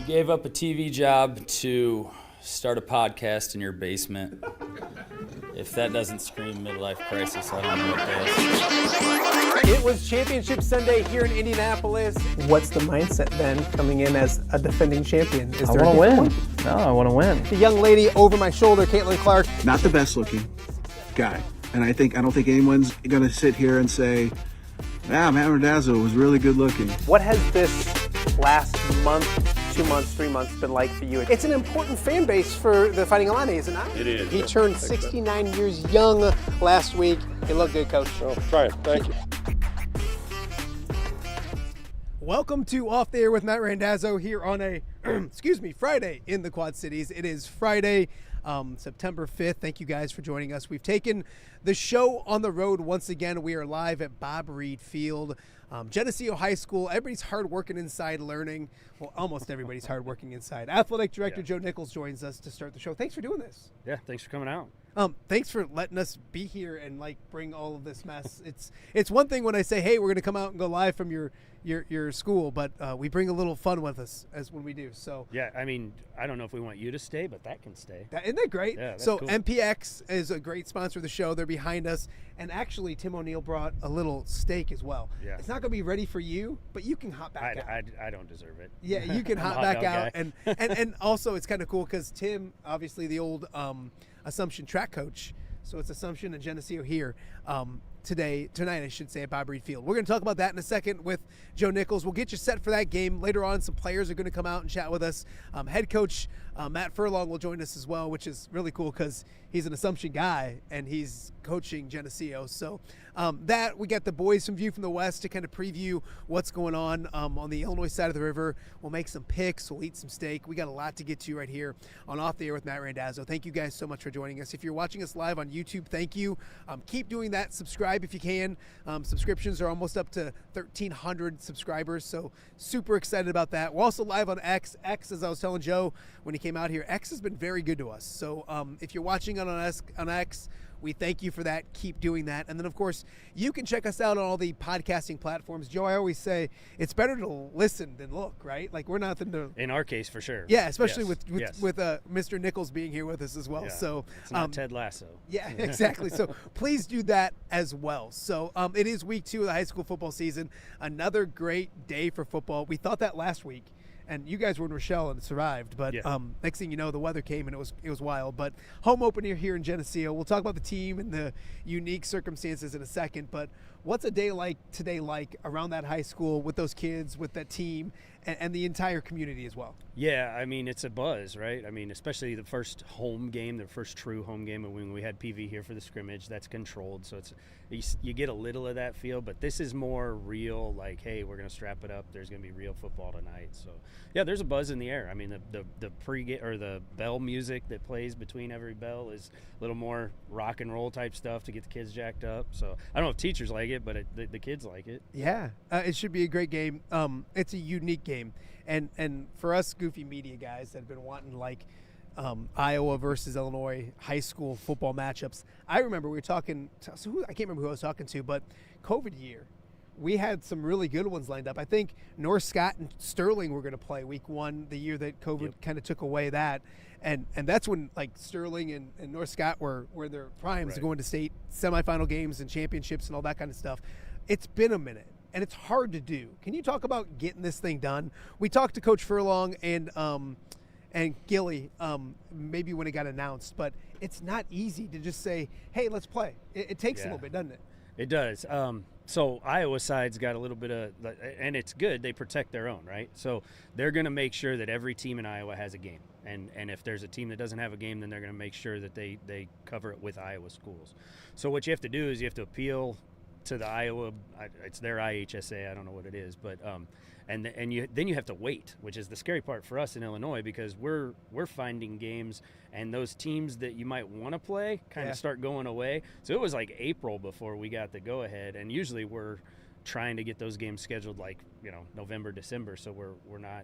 gave up a TV job to start a podcast in your basement. If that doesn't scream midlife crisis, I don't know what does. It was Championship Sunday here in Indianapolis. What's the mindset then coming in as a defending champion? I want to win. No, I want to win. The young lady over my shoulder, Caitlin Clark. Not the best looking guy. And I don't think anyone's going to sit here and say, Matt Randazzo was really good looking. What has this last month, 2 months, 3 months been like for you? It's an important fan base for the Fighting Illini, isn't it? It is. He turned 69 years young last week. You look good, Coach. Oh, try it. Thank you. Welcome to Off the Air with Matt Randazzo here on a, Friday in the Quad Cities. It is Friday, September 5th. Thank you guys for joining us. We've taken the show on the road once again. We are live at Bob Reade Field. Geneseo High School, everybody's hard working inside learning. Well, almost everybody's hard working inside. Athletic Director Joe Nichols joins us to start the show. Thanks for doing this. Yeah, thanks for coming out. Thanks for letting us be here and bring all of this mess. It's one thing when I say, hey, we're going to come out and go live from your school, but we bring a little fun with us as when we do. So yeah, I mean, I don't know if we want you to stay, but that can stay. Isn't that great? Yeah, that's so cool. MPX is a great sponsor of the show. They're behind us. And actually, Tim O'Neill brought a little steak as well. Yeah. It's not going to be ready for you, but you can hop back out. I don't deserve it. Yeah, you can I'm hop a hot back dog out. guy. And also, it's kind of cool because Tim, obviously the old Assumption track coach, so it's Assumption and Geneseo here tonight, I should say, at Bob Reade Field. We're going to talk about that in a second with Joe Nichols. We'll get you set for that game. Later on, some players are going to come out and chat with us. Head coach Matt Furlong will join us as well, which is really cool because he's an Assumption guy and he's coaching Geneseo. So we got the boys from View from the West to kind of preview what's going on the Illinois side of the river. We'll make some picks. We'll eat some steak. We got a lot to get to right here on Off the Air with Matt Randazzo. Thank you guys so much for joining us. If you're watching us live on YouTube, thank you. Keep doing that. Subscribe if you can. Subscriptions are almost up to 1,300 subscribers, so super excited about that. We're also live on X. X, as I was telling Joe when he came out here, X has been very good to us. So if you're watching on X, we thank you for that. Keep doing that. And then, of course, you can check us out on all the podcasting platforms. Joe, I always say it's better to listen than look, right? Like, we're nothing to... In our case, for sure. Yeah, especially Yes. with Mr. Nichols being here with us as well. Yeah. So it's not Ted Lasso. Yeah, exactly. So please do that as well. So it is week 2 of the high school football season. Another great day for football. We thought that last week. And you guys were in Rochelle and survived, but next thing you know, the weather came and it was wild. But home opener here in Geneseo. We'll talk about the team and the unique circumstances in a second. But what's a day like today like around that high school with those kids, with that team, and the entire community as well? Yeah, I mean, it's a buzz, right? I mean, especially the first home game, the first true home game, and when we had PV here for the scrimmage, that's controlled. So you get a little of that feel, but this is more real, like, hey, we're going to strap it up. There's going to be real football tonight. So, yeah, there's a buzz in the air. I mean, the pre-game or the bell music that plays between every bell is a little more rock and roll type stuff to get the kids jacked up. So I don't know if teachers like it, but the kids like it. Yeah, it should be a great game. It's a unique game. And for us goofy media guys that have been wanting Iowa versus Illinois high school football matchups, I remember we were talking I can't remember who I was talking to, but COVID year, we had some really good ones lined up. I think North Scott and Sterling were going to play week 1, the year that COVID kind of took away that. And that's when Sterling and North Scott were their primes, right, going to state semifinal games and championships and all that kind of stuff. It's been a minute. And it's hard to do. Can you talk about getting this thing done? We talked to Coach Furlong and Gilly maybe when it got announced, but it's not easy to just say, hey, let's play. It takes a little bit, doesn't it? It does. So Iowa side's got a little bit of, and it's good, they protect their own, right? So they're going to make sure that every team in Iowa has a game. And if there's a team that doesn't have a game, then they're going to make sure that they cover it with Iowa schools. So what you have to do is you have to appeal to the Iowa, it's their IHSA, I don't know what it is, but then you have to wait, which is the scary part for us in Illinois, because we're finding games and those teams that you might want to play kind of start going away. So it was like April before we got the go ahead, and usually we're trying to get those games scheduled November, December, so we're not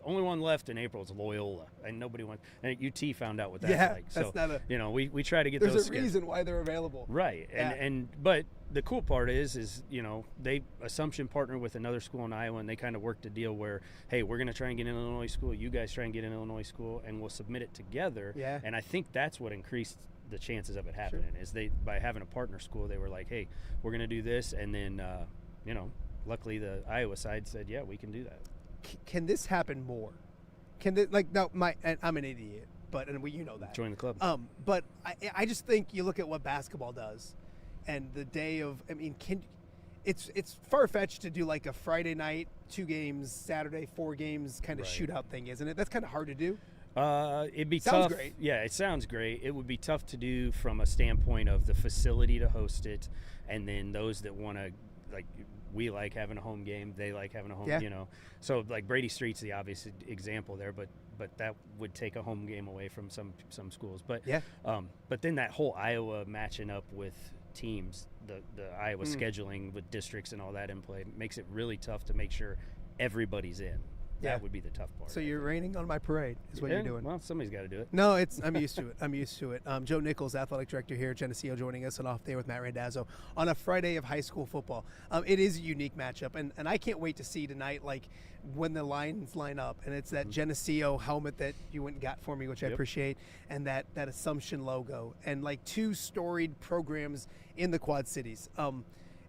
only one left in April is Loyola, and nobody went. And UT found out what that's Yeah, like. that's So not a- you know, we try to get There's those a reason why they're available. right. Yeah. But the cool part is you know, they Assumption partnered with another school in Iowa, and they kind of worked a deal where, hey, we're going to try and get in Illinois school. You guys try and get in Illinois school, and we'll submit it together. Yeah. And I think that's what increased the chances of it happening. Is they, by having a partner school, they were like, hey, we're going to do this, and then you know, luckily the Iowa side said, yeah, we can do that. Can this happen more? Can this, like, no, I'm an idiot, but you know that. Join the club. But I just think you look at what basketball does, and the day of, I mean, it's far fetched to do like a Friday night 2 games, Saturday 4 games kind of Right. shootout thing, isn't it? That's kind of hard to do. It'd be Sounds tough. great. Yeah, it sounds great. It would be tough to do from a standpoint of the facility to host it, and then those that want to, like, we like having a home game, they like having a home, Yeah. you know. So like Brady Street's the obvious example there, but that would take a home game away from some schools. But Yeah. but then that whole Iowa matching up with teams, the Iowa scheduling with districts and all that in play makes it really tough to make sure everybody's in. Yeah. That would be the tough part. So you're raining on my parade is what Yeah, you're doing. Well, somebody's got to do it. No, I'm used to it. I'm used to it. Joe Nichols, athletic director here at Geneseo, joining us on Off Day with Matt Randazzo on a Friday of high school football. It is a unique matchup, and I can't wait to see tonight, like, when the lines line up, and it's that Geneseo helmet that you went and got for me, which I appreciate, and that Assumption logo, and like 2 storied programs in the Quad Cities.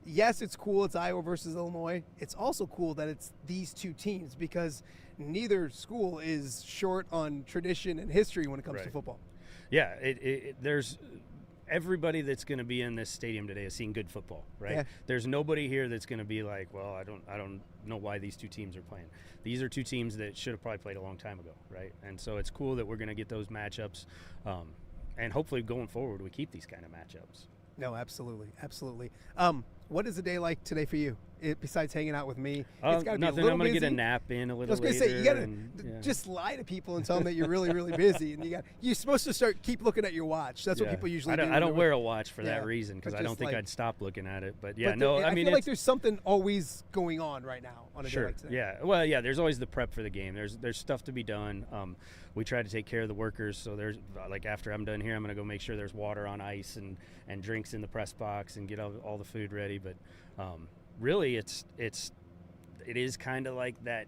Yes, it's cool. It's Iowa versus Illinois. It's also cool that it's these 2 teams because neither school is short on tradition and history when it comes to Right. football. Yeah, there's everybody that's going to be in this stadium today is seeing good football, right? Yeah. There's nobody here that's going to be like, well, I don't know why these 2 teams are playing. These are 2 teams that should have probably played a long time ago, right? And so it's cool that we're going to get those matchups, and hopefully going forward we keep these kind of matchups. No, absolutely, absolutely. What is a day like today for you? Besides hanging out with me, it's got to be a Nothing. little I'm going to busy. get a nap in a I little was going later. to say you got to and, just lie to people and tell them that you're really, really busy, and you're supposed to keep looking at your watch. That's what people usually do. I don't wear a watch for Yeah, that reason because but I don't just think like- I'd stop looking at it. But But I mean, feel like there's something always going on right now on a day sure. like today. Yeah. Well, yeah. There's always the prep for the game. There's stuff to be done. We try to take care of the workers. So there's like after I'm done here, I'm gonna go make sure there's water on ice and drinks in the press box and get all the food ready. But really, it is kind of like that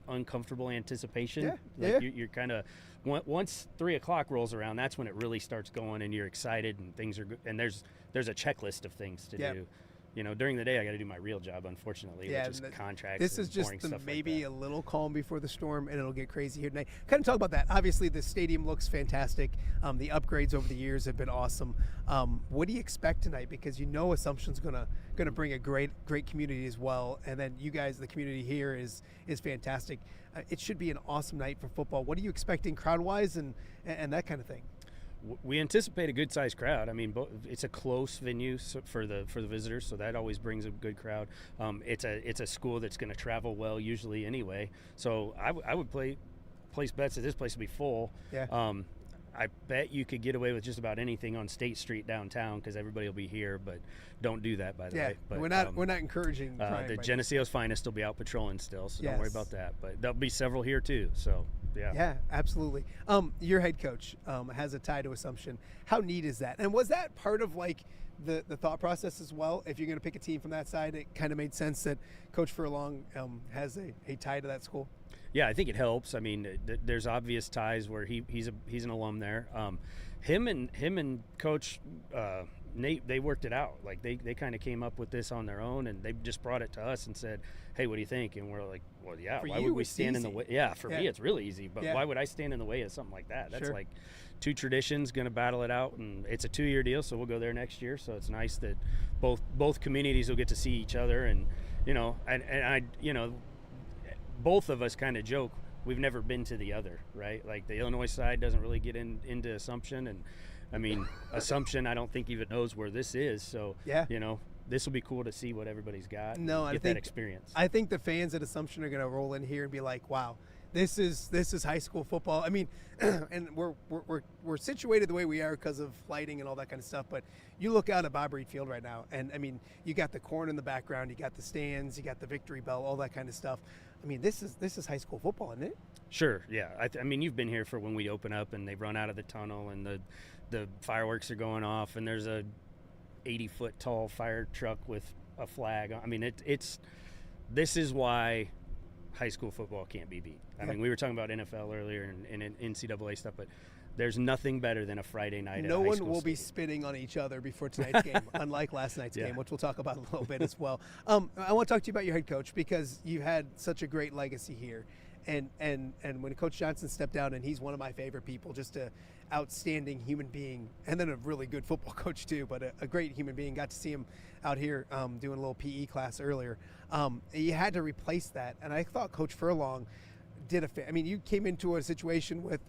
uncomfortable anticipation. Yeah, Like you're kind of once 3 o'clock rolls around, that's when it really starts going, and you're excited, and things are good. And there's a checklist of things to do. You know, during the day I got to do my real job, unfortunately, which is contracts. This and is just boring the stuff maybe like that. a little calm before the storm, and it'll get crazy here tonight. Kind of talk about that. Obviously, the stadium looks fantastic. The upgrades over the years have been awesome. What do you expect tonight? Because you know Assumption's gonna bring a great community as well, and then you guys, the community here is fantastic. It should be an awesome night for football. What are you expecting crowd-wise and that kind of thing? We anticipate a good-sized crowd. I mean, it's a close venue for the visitors, so that always brings a good crowd. It's a school that's going to travel well usually anyway. So I would place bets that this place will be full. Yeah. I bet you could get away with just about anything on State Street downtown because everybody will be here. But don't do that, by the way. But, we're not encouraging. the Geneseo's finest will be out patrolling still, so don't worry Yes. about that. But there'll be several here too. So. Yeah, absolutely. Your head coach has a tie to Assumption. How neat is that? And was that part of like the thought process as well? If you're going to pick a team from that side, it kind of made sense that Coach Furlong has a tie to that school. Yeah, I think it helps. I mean, there's obvious ties where he's an alum there. Him and Coach Nate, they worked it out. Like they kind of came up with this on their own, and they just brought it to us and said, "Hey, what do you think?" And we're like, "Well, yeah. Why would we stand in the way?" Yeah, for me, it's really easy. But why would I stand in the way of something like that? That's like 2 traditions going to battle it out, and it's a 2-year deal, so we'll go there next year. So it's nice that both communities will get to see each other, and I both of us kind of joke we've never been to the other, right? Like the Illinois side doesn't really get into Assumption, and I mean Assumption I don't think even knows where this is. So this will be cool to see what everybo's got. No, and I get think that experience. I think the fans at Assumption are going to roll in here and be like, "Wow, this is high school football. I mean, and we're situated the way we are because of lighting and all that kind of stuff. But you look out at Bob Reade Field right now, and I mean, you got the corn in the background, you got the stands, you got the victory bell, all that kind of stuff. I mean, this is high school football, isn't it? Sure, yeah. I mean, you've been here for when we open up and they run out of the tunnel and the fireworks are going off and there's a 80-foot tall fire truck with a flag. I mean, this is why high school football can't be beat. I mean, we were talking about NFL earlier and NCAA stuff, but there's nothing better than a Friday night. No one will be spitting on each other before tonight's game, unlike last night's game, which we'll talk about a little bit as well. I want to talk to you about your head coach because you had such a great legacy here. And when Coach Johnson stepped down, and he's one of my favorite people, just a outstanding human being, and then a really good football coach too, but a great human being. Got to see him out here doing a little PE class earlier. You had to replace that, and I thought Coach Furlong did I mean, you came into a situation with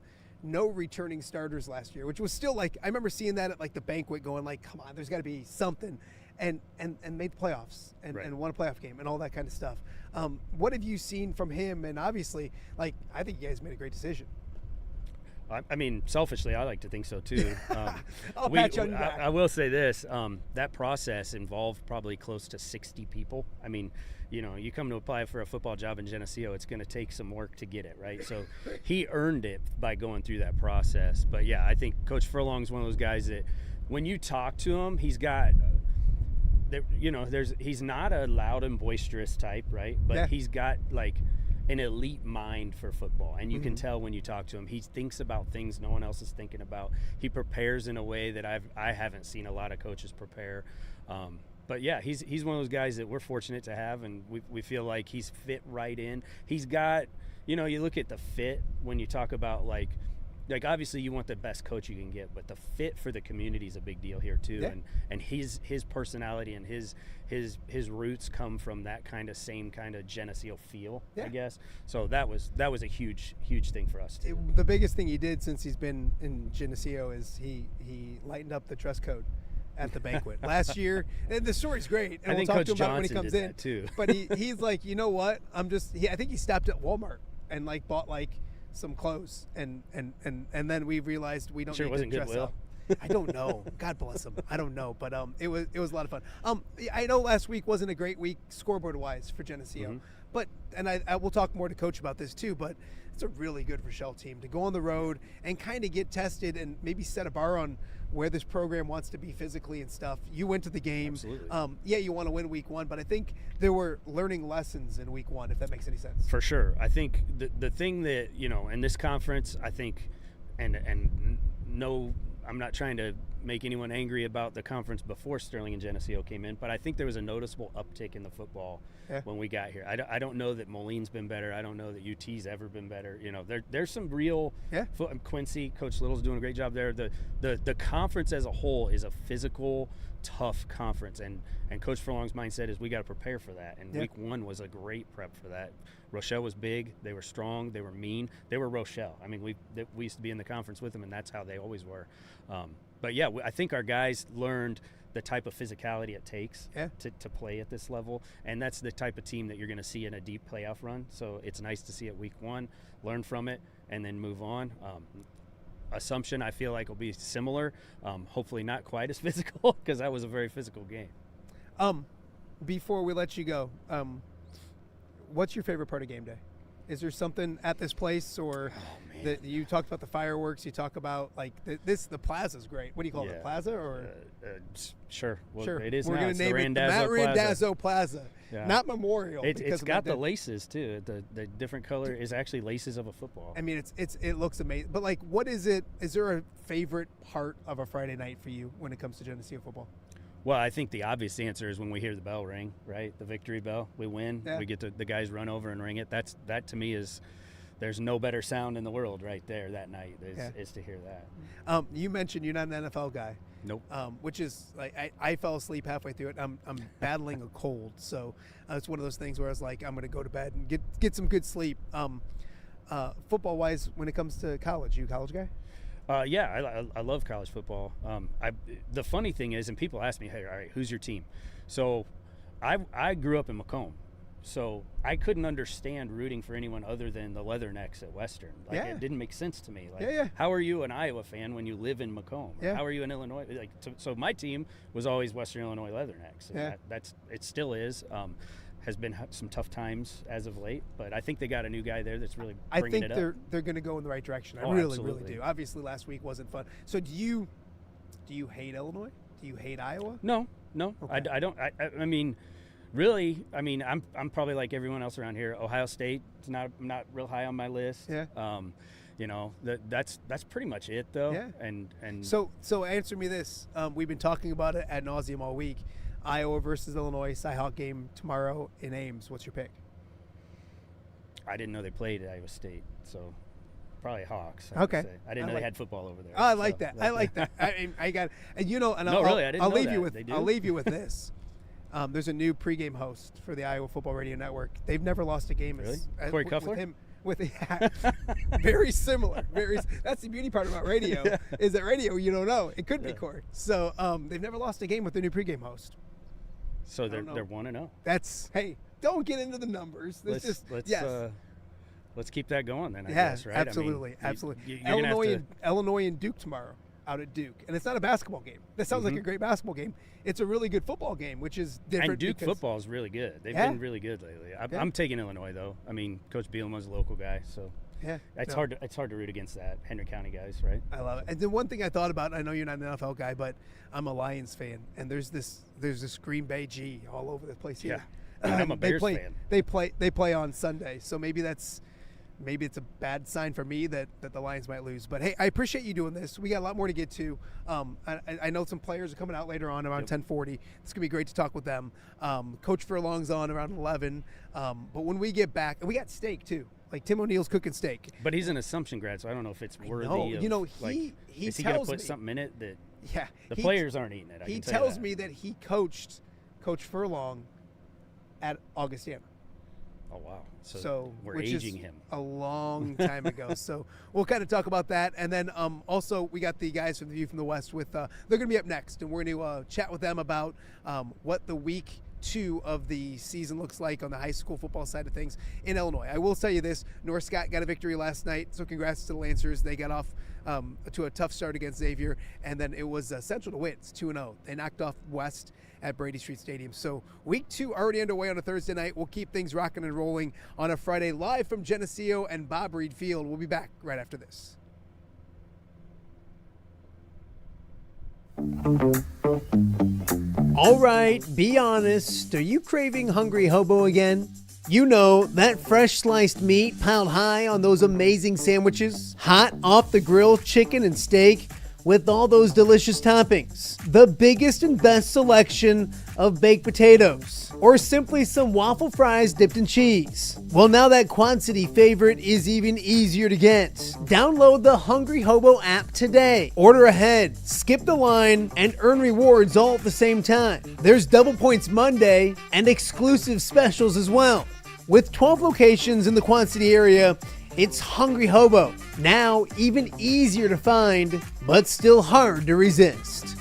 no returning starters last year, which was still like, I remember seeing that at like the banquet going like, come on, there's got to be something, and made the playoffs and won a playoff game and all that kind of stuff. What have you seen from him? And obviously, like, I think you guys made a great decision. I mean, selfishly, I like to think so too. I'll pat you on your back. I will say this: that process involved probably close to 60 people. I mean, you know, you come to apply for a football job in Geneseo, it's going to take some work to get it, right? So he earned it by going through that process. But yeah, I think Coach Furlong's one of those guys that, when you talk to him, he's got. You know, he's not a loud and boisterous type, right? But he's got like an elite mind for football, and you can tell when you talk to him. He thinks about things no one else is thinking about. He prepares in a way that I haven't seen a lot of coaches prepare. But yeah, he's one of those guys that we're fortunate to have, and we feel like he's fit right in. He's got, you know, you look at the fit when you talk about like obviously you want the best coach you can get, but the fit for the community is a big deal here too. And his personality and his roots come from that same kind of Geneseo feel, I guess. So that was a huge thing for us too. The biggest thing he did since he's been in Geneseo is he lightened up the dress code at the banquet last year. And the story's great, and I we'll think talk Coach to him about it when he Johnson comes did in that too. But he's like, you know what? I think he stopped at Walmart and like bought like some clothes, and then we realized we don't need to dress up. I don't know. God bless him. I don't know, but it was a lot of fun. I know last week wasn't a great week scoreboard wise for Geneseo, but I will talk more to Coach about this too. But it's a really good Rochelle team to go on the road and kind of get tested and maybe set a bar on where this program wants to be physically and stuff. You went to the game. Absolutely. You want to win week one, but I think there were learning lessons in week one, if that makes any sense. For sure. I think the thing that, you know, in this conference, I think, and no, I'm not trying to make anyone angry about the conference before Sterling and Geneseo came in, but I think there was a noticeable uptick in the football when we got here. I don't know that Moline's been better. I don't know that UT's ever been better. You know, there's some real Quincy, Coach Little's doing a great job there. The conference as a whole is a physical, tough conference, and Coach Furlong's mindset is we got to prepare for that. And week one was a great prep for that. Rochelle was big. They were strong. They were mean. They were Rochelle. I mean, we used to be in the conference with them, and that's how they always were. But yeah, I think our guys learned the type of physicality it takes to play at this level, and that's the type of team that you're going to see in a deep playoff run. So it's nice to see it week one, learn from it, and then move on. Assumption, I feel like, will be similar. Hopefully not quite as physical, because that was a very physical game. Before we let you go, what's your favorite part of game day? Is there something at this place, or that you talked about the fireworks? You talk about like the plaza's great. What do you call it, plaza or? Sure. Well, sure. It is. We're going to name it the Matt Randazzo Plaza, not Memorial. It's got the laces too. The different color is actually laces of a football. I mean, it looks amazing. But like, what is it? Is there a favorite part of a Friday night for you when it comes to Geneseo football? Well, I think the obvious answer is when we hear the bell ring, right? The victory bell. We win. We get the guys run over and ring it. That to me is, there's no better sound in the world right there that night is to hear that. You mentioned you're not an NFL guy. Nope. Which is like I fell asleep halfway through it. I'm battling a cold, so it's one of those things where I was like, I'm going to go to bed and get some good sleep. Football wise, when it comes to college, you a college guy? I love college football. The funny thing is, and people ask me, hey, all right, who's your team? So I grew up in Macomb, So I couldn't understand rooting for anyone other than the Leathernecks at Western. Like, Yeah. it didn't make sense to me. Like, Yeah. how are you an Iowa fan when you live in Macomb? Yeah. How are you an Illinois? Like, so my team was always Western Illinois Leathernecks. And Yeah. it still is. Has been some tough times as of late, but I think they got a new guy there that's really bringing it up. they're going to go in the right direction. I Oh, really absolutely. do. Obviously, last week wasn't fun. So do you hate Illinois? Do you hate Iowa? No. Okay. I don't. I mean, really. I mean, I'm probably like everyone else around here. Ohio State is not real high on my list. Yeah. You know, that's pretty much it though. Yeah. And So answer me this. We've been talking about it ad nauseum all week. Iowa versus Illinois, Cyhawk game tomorrow in Ames. What's your pick? I didn't know they played at Iowa State, so probably Hawks. I would Okay. say. I didn't know they had football over there. Oh, I like so, that. I like that. I got, and you know, and No, I'll, really, I didn't I'll know leave that. you with They do? I'll leave you with this. There's a new pregame host for the Iowa Football Radio Network. They've never lost a game. Really? As, Corey with Kuffler? him. Very similar. That's the beauty part about radio. Yeah. Is that radio you don't know. It could be Yeah. Corey. So they've never lost a game with their new pregame host. So don't know. they're 1-0. That's don't get into the numbers. Let's keep that going then. I Yeah, guess, right? absolutely, I mean, absolutely. You're gonna have to, Illinois and Duke tomorrow out at Duke, and it's not a basketball game. That sounds like a great basketball game. It's a really good football game, which is different. and Duke because, football is really good. They've Yeah. been really good lately. Yeah. I'm taking Illinois though. I mean, Coach Bielema's a local guy, so Yeah, it's no, hard to root against that. Henry County guys, right? I love it. And then one thing I thought about, I know you're not an NFL guy, but I'm a Lions fan, and there's this Green Bay G all over the place here. Yeah. I'm a Bears they fan. They play on Sunday, so maybe it's a bad sign for me that the Lions might lose. But hey, I appreciate you doing this. We got a lot more to get to. I know some players are coming out later on around 10:40. It's gonna be great to talk with them. Coach Furlong's on around 11. But when we get back, and we got steak too. Like Tim O'Neill's cooking steak. But he's an Assumption grad, so I don't know if it's worthy. know. Of, You know, like, he is he gonna tells put me- something in it that Yeah, the players aren't eating it? I He can tell you tells that. me that he coached Coach Furlong at Augustana. Oh wow! So we're which aging is him. a long time ago. So we'll kind of talk about that, and then also we got the guys from the View from the West with they're going to be up next, and we're going to chat with them about what the week 2 of the season looks like on the high school football side of things in Illinois. I will tell you this: North Scott got a victory last night, so congrats to the Lancers. They got off to a tough start against Xavier, and then it was Central to win. It's 2-0. They knocked off West at Brady Street Stadium. So week 2 already underway on a Thursday night. We'll keep things rocking and rolling on a Friday live from Geneseo and Bob Reade Field. We'll be back right after this. All right, be honest. Are you craving Hungry Hobo again? You know, that fresh sliced meat piled high on those amazing sandwiches, hot off the grill chicken and steak with all those delicious toppings, the biggest and best selection of baked potatoes, or simply some waffle fries dipped in cheese. Well, now that Quad City favorite is even easier to get. Download the Hungry Hobo app today. Order ahead, skip the line, and earn rewards all at the same time. There's Double Points Monday and exclusive specials as well. With 12 locations in the Quad City area, it's Hungry Hobo. Now even easier to find, but still hard to resist.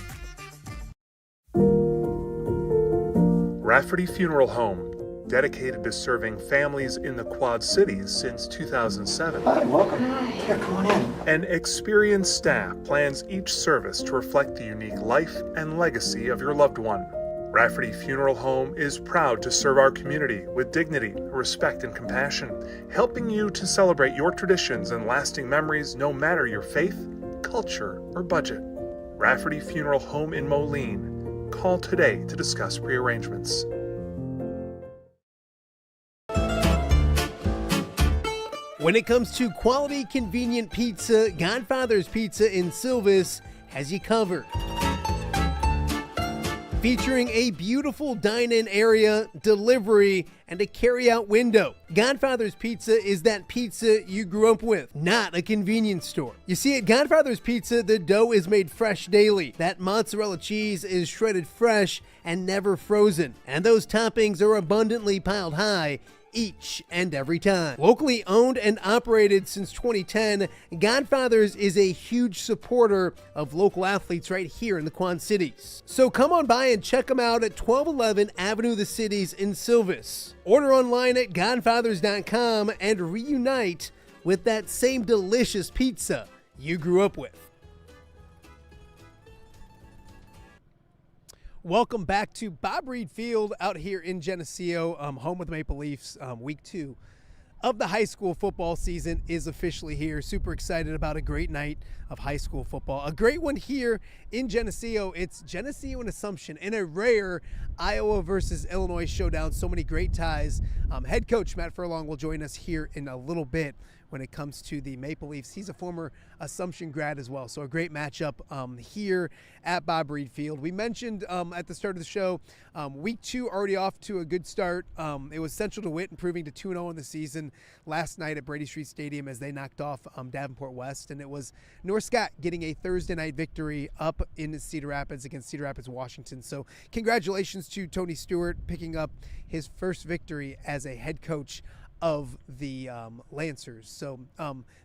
Rafferty Funeral Home, dedicated to serving families in the Quad Cities since 2007. Hi, welcome. Here, come on in. An experienced staff plans each service to reflect the unique life and legacy of your loved one. Rafferty Funeral Home is proud to serve our community with dignity, respect, and compassion, helping you to celebrate your traditions and lasting memories no matter your faith, culture, or budget. Rafferty Funeral Home in Moline. Call today to discuss prearrangements. When it comes to quality, convenient pizza, Godfather's Pizza in Silvis has you covered. Featuring a beautiful dine-in area, delivery, and a carry-out window. Godfather's Pizza is that pizza you grew up with, not a convenience store. You see, at Godfather's Pizza, the dough is made fresh daily. That mozzarella cheese is shredded fresh and never frozen, and those toppings are abundantly piled high each and every time. Locally owned and operated since 2010, Godfather's is a huge supporter of local athletes right here in the Quad Cities. So come on by and check them out at 1211 Avenue of the Cities in Silvis. Order online at godfathers.com and reunite with that same delicious pizza you grew up with. Welcome back to Bob Reade Field out here in Geneseo, home of the Maple Leafs. Week 2 of the high school football season is officially here. Super excited about a great night of high school football. A great one here in Geneseo. It's Geneseo and Assumption in a rare Iowa versus Illinois showdown. So many great ties. Head coach Matt Furlong will join us here in a little bit when it comes to the Maple Leafs. He's a former Assumption grad as well, so a great matchup here at Bob Reade Field. We mentioned at the start of the show, week 2 already off to a good start. It was Central DeWitt improving to 2-0 in the season last night at Brady Street Stadium as they knocked off Davenport West, and it was North Scott getting a Thursday night victory up in Cedar Rapids against Cedar Rapids, Washington. So congratulations to Tony Stewart picking up his first victory as a head coach of the Lancers. So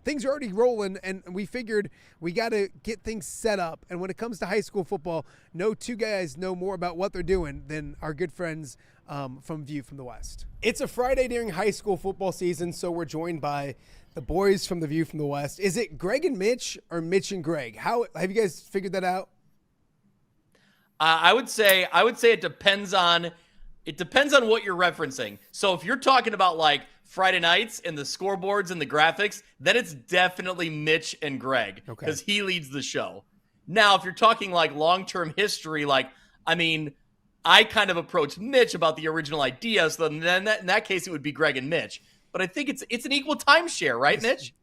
things are already rolling, and we figured we got to get things set up. And when it comes to high school football, no two guys know more about what they're doing than our good friends from View from the West. It's a Friday during high school football season, so we're joined by the boys from the View from the West. Is it Greg and Mitch or Mitch and Greg? How have you guys figured that out? I would say it depends on what you're referencing. So if you're talking about like Friday nights and the scoreboards and the graphics, then it's definitely Mitch and Greg because he leads the show. Now, if you're talking like long-term history, I kind of approached Mitch about the original idea. So then in that case, it would be Greg and Mitch. But I think it's an equal timeshare, right, Mitch?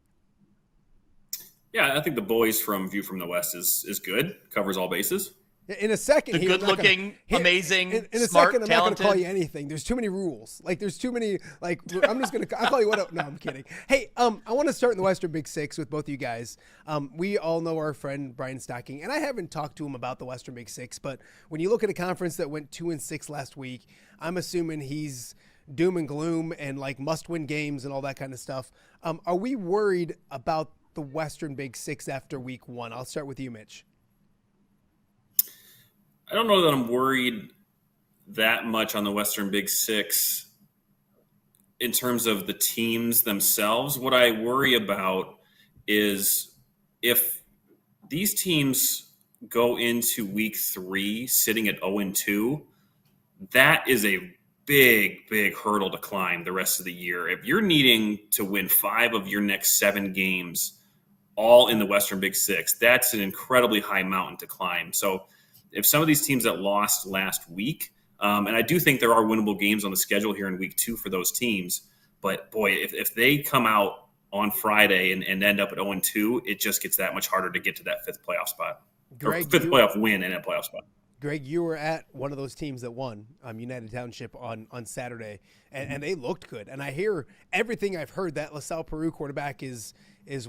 Yeah, I think the boys from View from the West is good. Covers all bases. In a second, the good-looking, amazing, in a smart, second, I'm talented. not going to call you anything. There's too many rules. There's too many. I'm just going to. I'll call you what. No, I'm kidding. Hey, I want to start in the Western Big Six with both of you guys. We all know our friend Brian Stocking, and I haven't talked to him about the Western Big Six. But when you look at a conference that went 2-6 last week, I'm assuming he's doom and gloom and must-win games and all that kind of stuff. Are we worried about the Western Big Six after week 1? I'll start with you, Mitch. I don't know that I'm worried that much on the Western Big Six in terms of the teams themselves. What I worry about is if these teams go into week 3 sitting at 0-2, that is a big, big hurdle to climb the rest of the year. If you're needing to win 5 of your next 7 games all in the Western Big Six, that's an incredibly high mountain to climb. So if some of these teams that lost last week, and I do think there are winnable games on the schedule here in week 2 for those teams, but boy, if they come out on Friday and end up at 0-2, it just gets that much harder to get to that 5th playoff spot. Greg, or 5th playoff win and a playoff spot. Greg, you were at one of those teams that won, United Township on Saturday, and they looked good. And I hear everything I've heard that LaSalle Peru quarterback is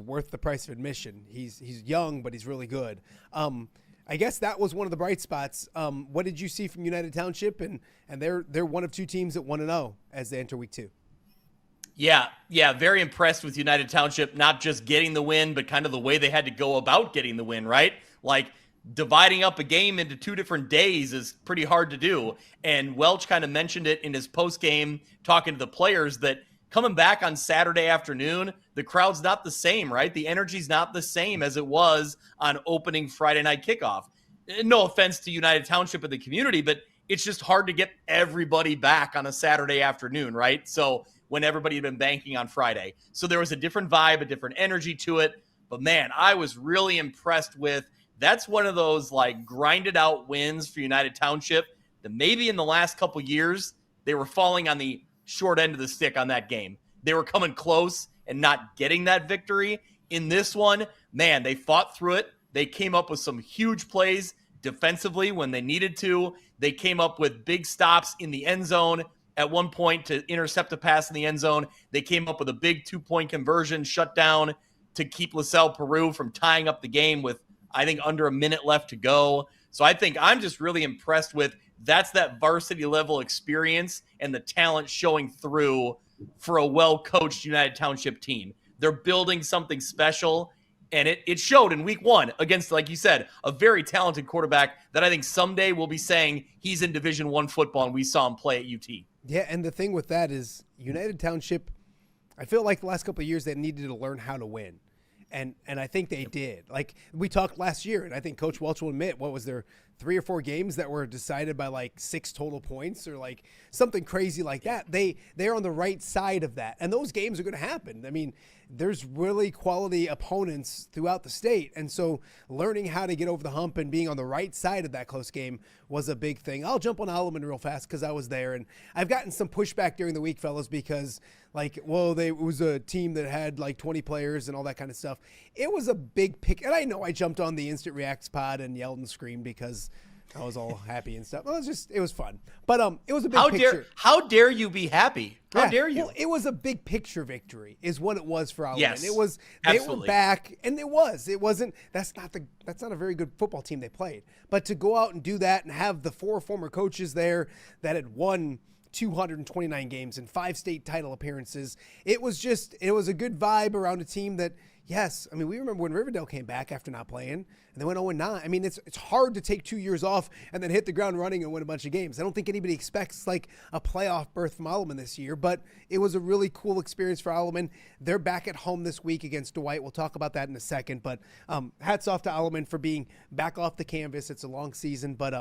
worth the price of admission. He's young, but he's really good. I guess that was one of the bright spots. What did you see from United Township? And they're one of 2 teams at 1-0 as they enter week 2. Yeah, very impressed with United Township, not just getting the win, but kind of the way they had to go about getting the win, right? Dividing up a game into 2 different days is pretty hard to do. And Welch kind of mentioned it in his post-game talking to the players that coming back on Saturday afternoon, the crowd's not the same, right? The energy's not the same as it was on opening Friday night kickoff. No offense to United Township and the community, but it's just hard to get everybody back on a Saturday afternoon, right? So when everybody had been banking on Friday. So there was a different vibe, a different energy to it. But man, I was really impressed with, that's one of those grinded out wins for United Township that maybe in the last couple years, they were falling on the short end of the stick on that game. They were coming close and not getting that victory. In this one, man, they fought through it. They came up with some huge plays defensively when they needed to. They came up with big stops in the end zone at one point to intercept a pass in the end zone. They came up with a big 2-point conversion shutdown to keep LaSalle Peru from tying up the game with, I think, under a minute left to go. So I think I'm just really impressed with That's that varsity level experience and the talent showing through for a well-coached United Township team. They're building something special, and it showed in week 1 against, like you said, a very talented quarterback that I think someday we'll be saying he's in Division I football, and we saw him play at UT. Yeah, and the thing with that is United Township, I feel like the last couple of years they needed to learn how to win. And I think they did. Like we talked last year, and I think Coach Welch will admit, what was there, 3 or 4 games that were decided by like 6 total points or like something crazy like that. They're on the right side of that, and those games are going to happen. I mean, there's really quality opponents throughout the state, and so learning how to get over the hump and being on the right side of that close game was a big thing. I'll jump on alum real fast because I was there, and I've gotten some pushback during the week, fellas, because like, well, it was a team that had like 20 players and all that kind of stuff. It was a big pick, and I know I jumped on the Instant Reacts pod and yelled and screamed because I was all happy and stuff. It was fun, but it was a big picture. How dare you be happy? How dare you? Well, it was a big picture victory, is what it was for Alum. Yes, it was. They were back, and it wasn't. That's not a very good football team they played. But to go out and do that and have the 4 former coaches there that had won 229 games and 5 state title appearances, it was a good vibe around a team that. Yes, I mean, we remember when Riverdale came back after not playing, and they went 0-9. I mean, it's hard to take 2 years off and then hit the ground running and win a bunch of games. I don't think anybody expects like a playoff berth from Alleman this year, but it was a really cool experience for Alleman. They're back at home this week against Dwight. We'll talk about that in a second, but hats off to Alleman for being back off the canvas. It's a long season, but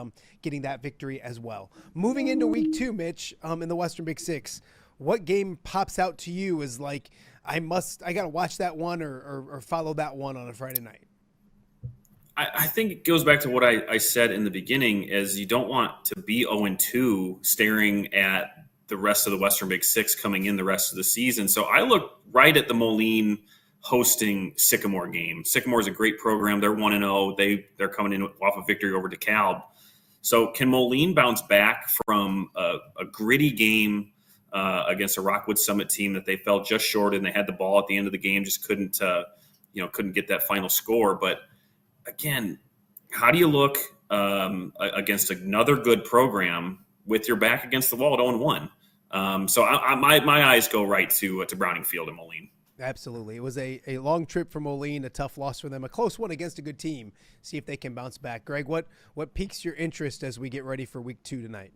getting that victory as well. Moving into week 2, Mitch, in the Western Big Six, what game pops out to you as like, I got to watch that one or follow that one on a Friday night? I think it goes back to what I said in the beginning, is you don't want to be 0-2 staring at the rest of the Western Big Six coming in the rest of the season. So I look right at the Moline hosting Sycamore game. Sycamore is a great program. They're 1-0. They're coming in off a victory over DeKalb. So can Moline bounce back from a gritty game against a Rockwood Summit team that they fell just short, and they had the ball at the end of the game, just couldn't get that final score. But again, how do you look against another good program with your back against the wall at 0-1? So my eyes go right to Browning Field and Moline. Absolutely. It was a long trip for Moline, a tough loss for them, a close one against a good team. See if they can bounce back. Greg, what piques your interest as we get ready for week 2 tonight?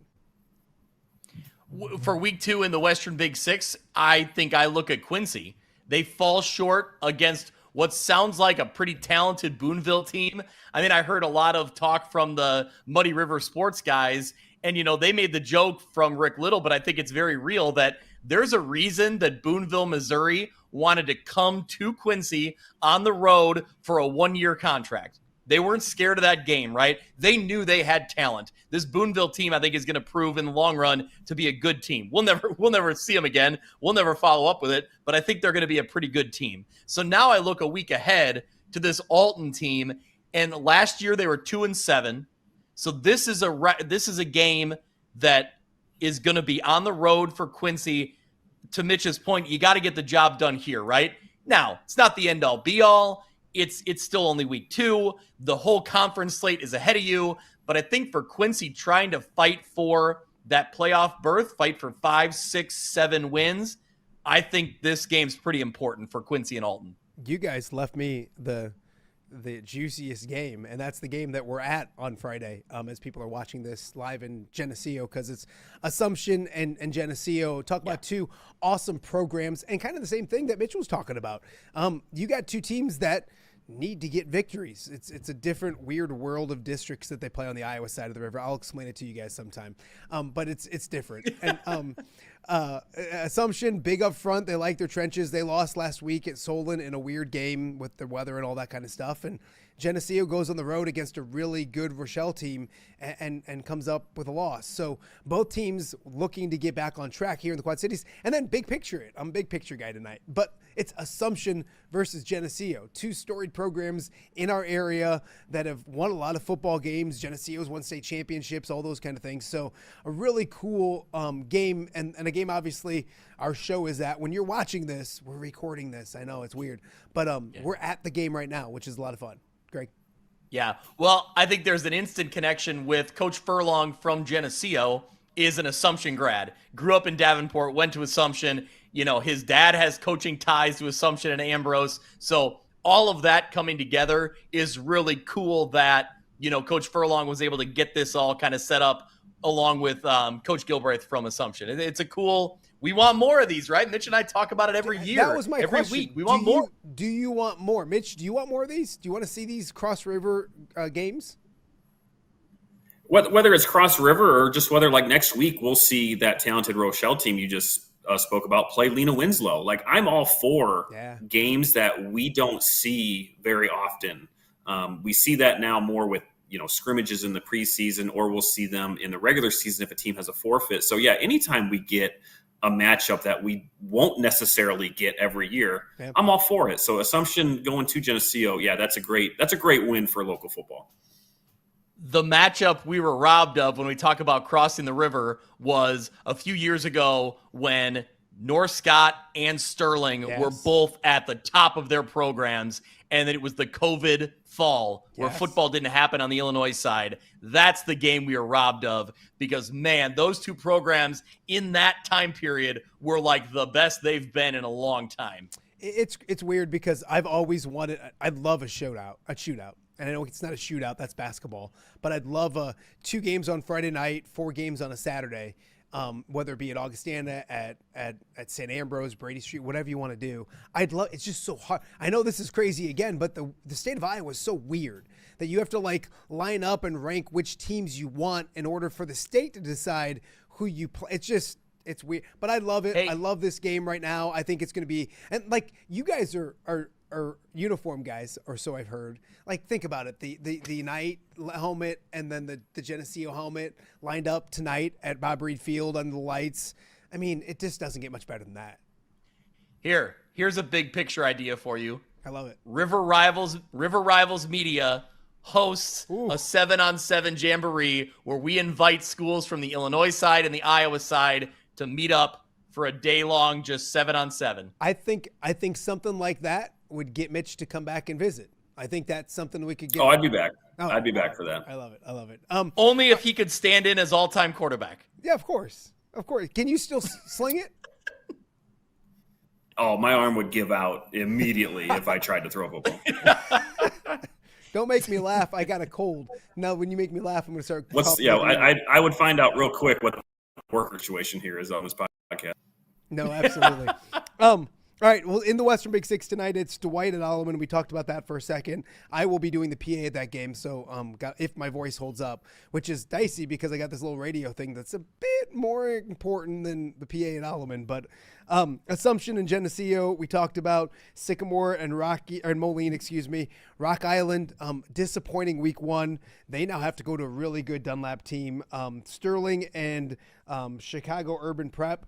For week 2 in the Western Big Six, I think I look at Quincy. They fall short against what sounds like a pretty talented Boonville team. I mean, I heard a lot of talk from the Muddy River sports guys, and, they made the joke from Rick Little, but I think it's very real that there's a reason that Boonville, Missouri wanted to come to Quincy on the road for a 1-year contract. They weren't scared of that game, right? They knew they had talent. This Boonville team, I think, is going to prove in the long run to be a good team. We'll never see them again. We'll never follow up with it, but I think they're going to be a pretty good team. So now I look a week ahead to this Alton team, and last year they were 2-7. So this is a game that is going to be on the road for Quincy. To Mitch's point, you got to get the job done here, right? Now, it's not the end-all, be-all. It's still only week 2. The whole conference slate is ahead of you. But I think for Quincy, trying to fight for that playoff berth, fight for 5, 6, 7 wins, I think this game's pretty important for Quincy and Alton. You guys left me the juiciest game, and that's the game that we're at on Friday as people are watching this live in Geneseo, because it's Assumption and Geneseo. Talk about 2 awesome programs and kind of the same thing that Mitch was talking about. You got 2 teams that need to get victories. It's a different weird world of districts that they play on the Iowa side of the river. I'll explain it to you guys sometime. But it's different. And Assumption, big up front. They like their trenches. They lost last week at Solon in a weird game with the weather and all that kind of stuff. And Geneseo goes on the road against a really good Rochelle team and comes up with a loss. So both teams looking to get back on track here in the Quad Cities. And then big picture it. I'm a big picture guy tonight. But it's Assumption versus Geneseo, 2 storied programs in our area that have won a lot of football games. Geneseo's won state championships, all those kind of things. So a really cool game, and a game, obviously, our show is at. When you're watching this, we're recording this. I know it's weird. But we're at the game right now, which is a lot of fun. Greg? Yeah, well, I think there's an instant connection with Coach Furlong from Geneseo, is an Assumption grad. Grew up in Davenport, went to Assumption. His dad has coaching ties to Assumption and Ambrose. So all of that coming together is really cool that, Coach Furlong was able to get this all kind of set up along with Coach Gilbreth from Assumption. It's a cool, we want more of these, right? Mitch and I talk about it every year. That was my every question. week. We want more. Do you want more? Mitch, do you want more of these? Do you want to see these Cross River games? Whether it's Cross River or just whether like next week we'll see that talented Rochelle team you just spoke about play Lena Winslow. Like I'm all for games that we don't see very often. We see that now more with scrimmages in the preseason, or we'll see them in the regular season if a team has a forfeit. So yeah, anytime we get a matchup that we won't necessarily get every year, I'm all for it. So Assumption going to Geneseo, yeah, that's a great win for local football. The matchup we were robbed of when we talk about crossing the river was a few years ago when North Scott and Sterling were both at the top of their programs, and then it was the COVID fall where football didn't happen on the Illinois side. That's the game we were robbed of because, man, those two programs in that time period were like the best they've been in a long time. It's weird because I've always wanted – I'd love a shootout. And I know it's not a shootout, that's basketball. But I'd love 2 games on Friday night, 4 games on a Saturday, whether it be at Augustana, at St. Ambrose, Brady Street, whatever you want to do. I'd love. It's just so hard. I know this is crazy again, but the state of Iowa is so weird that you have to like line up and rank which teams you want in order for the state to decide who you play. It's weird, but I love it. I love this game right now. I think it's going to be, and like you guys are uniform guys, or so I've heard. Like, think about it. The night helmet and then the Geneseo helmet lined up tonight at Bob Reade Field under the lights. I mean, it just doesn't get much better than that. Here's a big picture idea for you. I love it. River Rivals Media hosts a 7-on-7 jamboree where we invite schools from the Illinois side and the Iowa side to meet up for a day-long just 7-on-7. I think something like that would get Mitch to come back and visit. I think that's something we could get. Oh, I'd be back. I'd be back for that. I love it. Only if he could stand in as all-time quarterback. Yeah, of course. Can you still sling it? Oh, my arm would give out immediately if I tried to throw a football. Don't make me laugh. I got a cold. Now, when you make me laugh, I'm going to start. I would find out real quick what the work situation here is on this podcast. No, absolutely. All right, well, in the Western Big Six tonight, it's Dwight and Alum. We talked about that for a second. I will be doing the PA at that game, so if my voice holds up, which is dicey because I got this little radio thing that's a bit more important than the PA at Alum. But Assumption and Geneseo, we talked about Sycamore and Moline, Rock Island, disappointing week 1. They now have to go to a really good Dunlap team. Sterling and Chicago Urban Prep.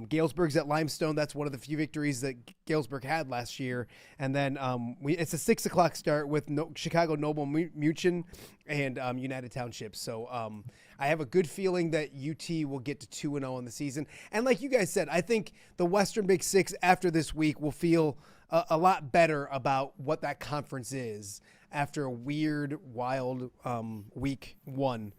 Galesburg's at Limestone. That's one of the few victories that Galesburg had last year. And then it's a 6:00 start with Chicago Noble Muchin and United Township. So I have a good feeling that UT will get to 2-0 in the season. And like you guys said, I think the Western Big Six after this week will feel a lot better about what that conference is after a weird, wild week 1.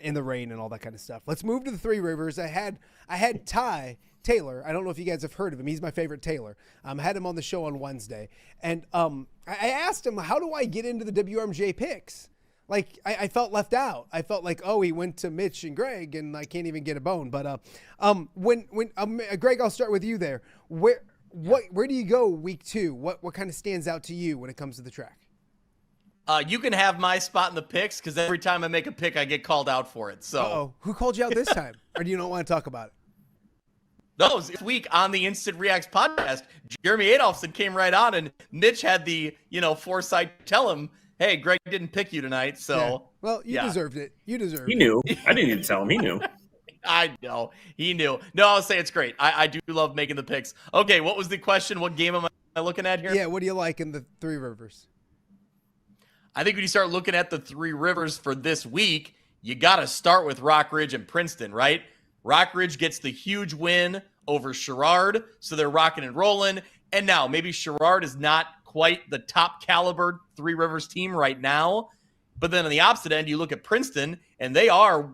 In the rain and all that kind of stuff. Let's move to the Three Rivers. I had Ty Taylor. I don't know if you guys have heard of him. He's my favorite Taylor. I had him on the show on Wednesday. And I asked him, how do I get into the WRMJ picks? Like, I felt left out. I felt like, he went to Mitch and Greg, and I can't even get a bone. But when Greg, I'll start with you there. Where do you go week 2? What kind of stands out to you when it comes to the track? You can have my spot in the picks because every time I make a pick, I get called out for it. So, who called you out this time, or do you not want to talk about it? This week on the Instant Reacts podcast, Jeremy Adolphson came right on, and Mitch had the foresight to tell him, "Hey, Greg didn't pick you tonight." So, yeah. Well, you deserved it. You deserved it. He knew. I didn't need to tell him. He knew. I know. He knew. No, I'll say it's great. I do love making the picks. Okay, what was the question? What game am I looking at here? Yeah, what do you like in the Three Rivers? I think when you start looking at the Three Rivers for this week, you got to start with Rock Ridge and Princeton, right? Rock Ridge gets the huge win over Sherrard, so they're rocking and rolling. And now maybe Sherrard is not quite the top caliber Three Rivers team right now. But then on the opposite end, you look at Princeton, and they are,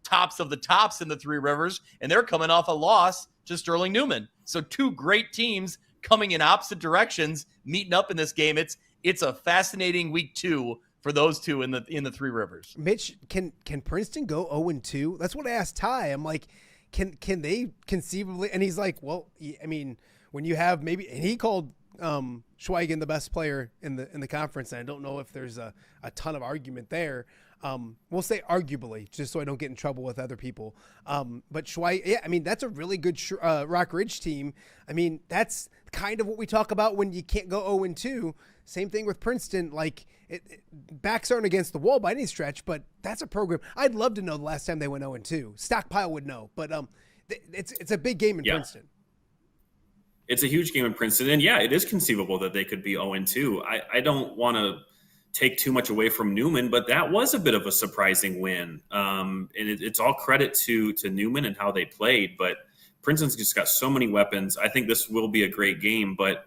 tops of the tops in the Three Rivers, and they're coming off a loss to Sterling Newman. So two great teams coming in opposite directions, meeting up in this game. It's a fascinating week 2 for those two in the Three Rivers. Mitch, can Princeton go 0-2? That's what I asked Ty. I'm like, can they conceivably? And he's like, well, I mean, when you have maybe, and he called Schweigen the best player in the conference, and I don't know if there's a ton of argument there. We'll say arguably, just so I don't get in trouble with other people. But Schweigen, yeah, I mean, that's a really good Rock Ridge team. I mean, that's kind of what we talk about when you can't go 0-2. Same thing with Princeton. Like, backs aren't against the wall by any stretch, but that's a program. I'd love to know the last time they went 0-2. Stockpile would know, but it's a big game in Princeton. It's a huge game in Princeton, and it is conceivable that they could be 0-2. I don't want to take too much away from Newman, but that was a bit of a surprising win. And it's all credit to Newman and how they played, but Princeton's just got so many weapons. I think this will be a great game, but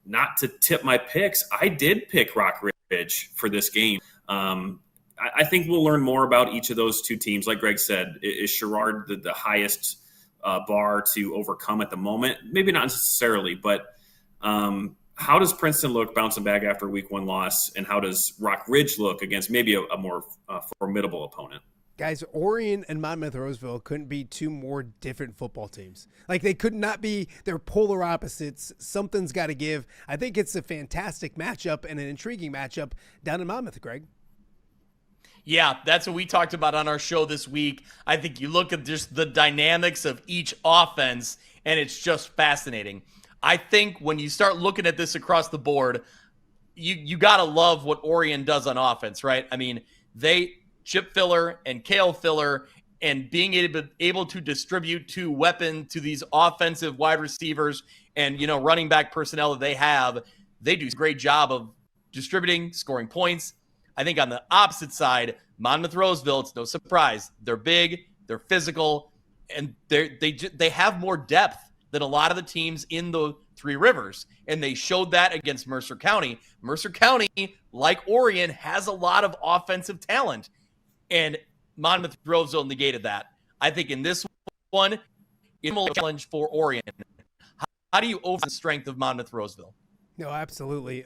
not to tip my picks, I did pick Rock Ridge for this game. I think we'll learn more about each of those two teams. Like Greg said, is Sherrard the highest bar to overcome at the moment? Maybe not necessarily, but how does Princeton look bouncing back after a week 1 loss, and how does Rock Ridge look against maybe a more formidable opponent? Guys, Orion and Monmouth Roseville couldn't be two more different football teams. Like, they could not be. They're polar opposites. Something's got to give. I think it's a fantastic matchup and an intriguing matchup down in Monmouth, Greg. Yeah, that's what we talked about on our show this week. I think you look at just the dynamics of each offense, and it's just fascinating. I think when you start looking at this across the board, you got to love what Orion does on offense, right? I mean, they chip filler and kale filler, and being able to distribute weapon to these offensive wide receivers and, running back personnel that they do a great job of distributing, scoring points. I think on the opposite side, Monmouth Roseville, it's no surprise. They're big, they're physical, and they have more depth than a lot of the teams in the Three Rivers. And they showed that against Mercer County. Mercer County, like Orion, has a lot of offensive talent. And Monmouth Roseville negated that. I think in this one, it's a challenge for Orion. How do you over the strength of Monmouth Roseville? No, absolutely.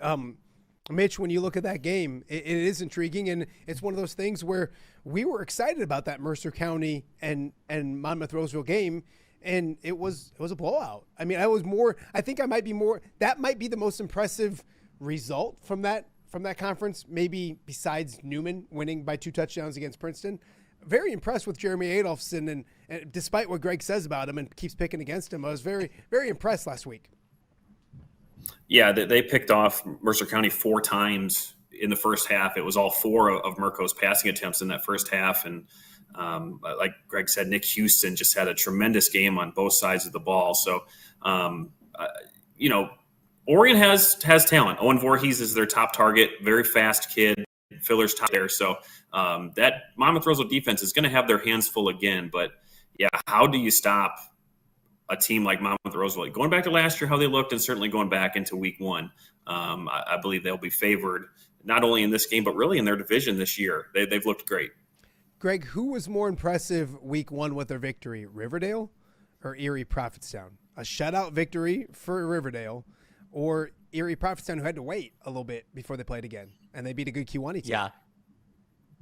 Mitch, when you look at that game, it is intriguing, and it's one of those things where we were excited about that Mercer County and Monmouth Roseville game, and it was a blowout. I mean, I think I might be more. That might be the most impressive result from that conference, maybe besides Newman winning by 2 touchdowns against Princeton. Very impressed with Jeremy Adolphson, and despite what Greg says about him and keeps picking against him, I was very, very impressed last week. Yeah, they picked off Mercer County 4 times in the first half. It was all 4 of Merco's passing attempts in that first half. And like Greg said, Nick Houston just had a tremendous game on both sides of the ball. So, Orion has talent. Owen Voorhees is their top target, very fast kid, filler's top there. So that Monmouth Roseville defense is going to have their hands full again. But, yeah, how do you stop a team like Monmouth Roseville? Going back to last year, how they looked, and certainly going back into week 1, I believe they'll be favored not only in this game, but really in their division this year. They've looked great. Greg, who was more impressive week 1 with their victory, Riverdale or Erie Prophetstown? A shutout victory for Riverdale, or Erie Prophetstown, who had to wait a little bit before they played again, and they beat a good Kewanee team. Yeah.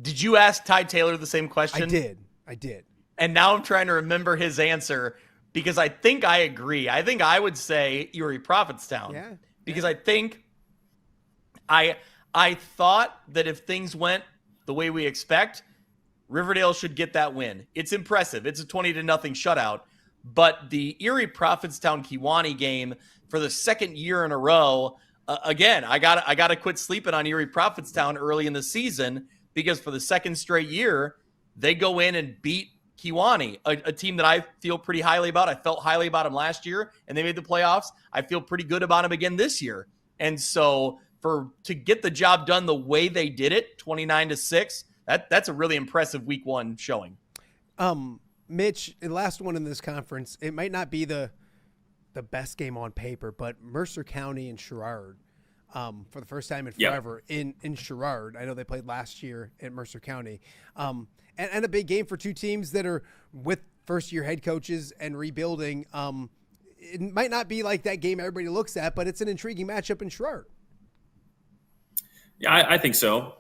Did you ask Ty Taylor the same question? I did. And now I'm trying to remember his answer, because I think I agree. I think I would say Erie Prophetstown. Yeah. Because I think I thought that if things went the way we expect, Riverdale should get that win. It's impressive. It's a 20-0 shutout. But the Erie Prophetstown Kewanee game, for the second year in a row, again, I gotta quit sleeping on Erie Prophetstown early in the season, because for the second straight year, they go in and beat Kewanee, a team that I feel pretty highly about. I felt highly about them last year, and they made the playoffs. I feel pretty good about them again this year. And so to get the job done the way they did it, 29-6, that's a really impressive week 1 showing. Mitch, the last one in this conference, it might not be the best game on paper, but Mercer County and Sherrard. for the first time in Yep. forever in Sherrard. I know they played last year at Mercer County. And a big game for two teams that are with first-year head coaches and rebuilding. It might not be like that game everybody looks at, but it's an intriguing matchup in Sherrard. Yeah, I think so.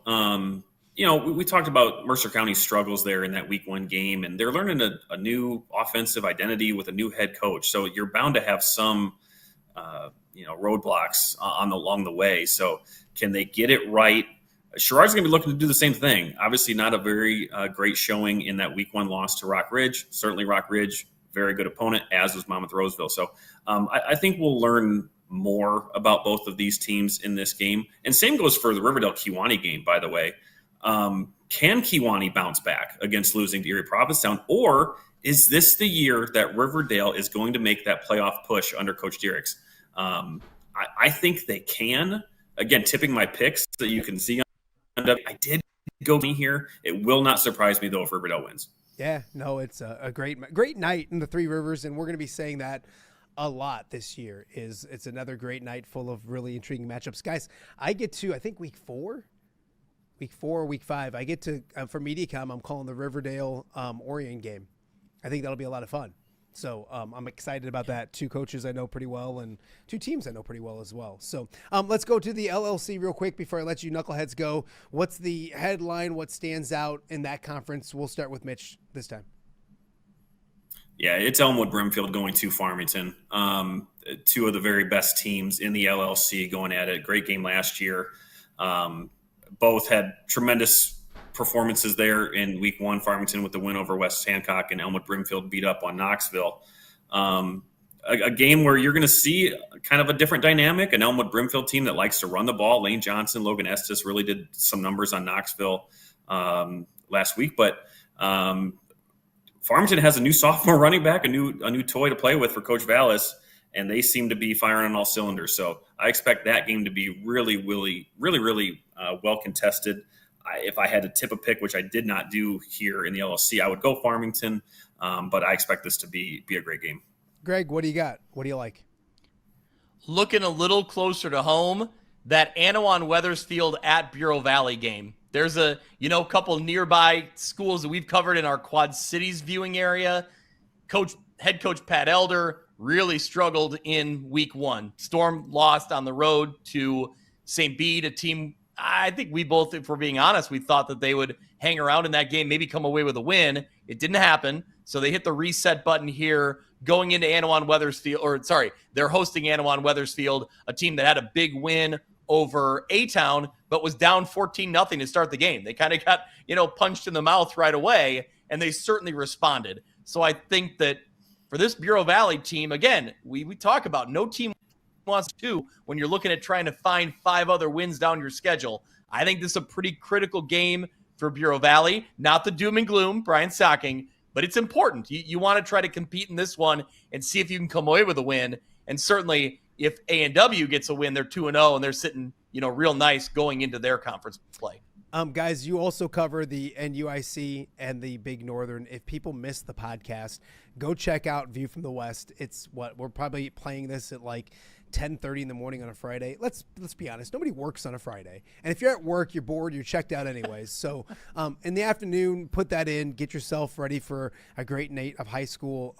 We talked about Mercer County's struggles there in that week 1 game, and they're learning a new offensive identity with a new head coach. So you're bound to have some, roadblocks along the way. So can they get it right? Sherrard's going to be looking to do the same thing. Obviously not a very great showing in that week 1 loss to Rock Ridge. Certainly Rock Ridge, very good opponent, as was Monmouth Roseville. So I think we'll learn more about both of these teams in this game. And same goes for the Riverdale-Kewanee game, by the way. Can Kewanee bounce back against losing to Erie Provincetown? Or is this the year that Riverdale is going to make that playoff push under Coach Diericks? I think they can. Again, tipping my picks that you can see on I did go me here. It will not surprise me, though, if Riverdale wins. Yeah, no, it's a great night in the Three Rivers, and we're going to be saying that a lot this year. It's another great night full of really intriguing matchups. Guys, I get to, I think week 4 or week 5, I get to, for MediaCom, I'm calling the Riverdale Orion game. I think that'll be a lot of fun. So I'm excited about that. Two coaches I know pretty well and two teams I know pretty well as well. So let's go to the LLC real quick before I let you knuckleheads go. What's the headline? What stands out in that conference? We'll start with Mitch this time. Yeah, it's Elmwood Brimfield going to Farmington. Two of the very best teams in the LLC going at it. Great game last year. Both had tremendous performances there in week 1. Farmington with the win over West Hancock, and Elmwood Brimfield beat up on Knoxville. A game where you're going to see kind of a different dynamic, an Elmwood Brimfield team that likes to run the ball. Lane Johnson, Logan Estes really did some numbers on Knoxville last week, but Farmington has a new sophomore running back, a new toy to play with for Coach Vallis, and they seem to be firing on all cylinders. So I expect that game to be really well contested. If I had to tip a pick, which I did not do here in the LLC, I would go Farmington, but I expect this to be a great game. Greg, what do you got? What do you like? Looking a little closer to home, that Anawan-Weathersfield at Bureau Valley game. There's a couple nearby schools that we've covered in our Quad Cities viewing area. Head coach Pat Elder really struggled in week 1. Storm lost on the road to St. Bede, a team I think we both, if we're being honest, we thought that they would hang around in that game, maybe come away with a win. It didn't happen. So they hit the reset button here going into Anawan-Weathersfield, they're hosting Anawan-Weathersfield, a team that had a big win over A-Town, but was down 14-0 to start the game. They kind of got, punched in the mouth right away, and they certainly responded. So I think that for this Bureau Valley team, again, we talk about no team wants to when you're looking at trying to find 5 other wins down your schedule. I think this is a pretty critical game for Bureau Valley. Not the doom and gloom, Brian Stocking, but it's important. You want to try to compete in this one and see if you can come away with a win. And certainly if A&W gets a win, they're 2-0 and they're sitting, real nice going into their conference play. Guys, you also cover the NUIC and the Big Northern. If people miss the podcast, go check out View from the West. It's we're probably playing this at like 10:30 in the morning on a Friday. Let's be honest. Nobody works on a Friday. And if you're at work, you're bored, you're checked out anyways. So in the afternoon, put that in, get yourself ready for a great night of high school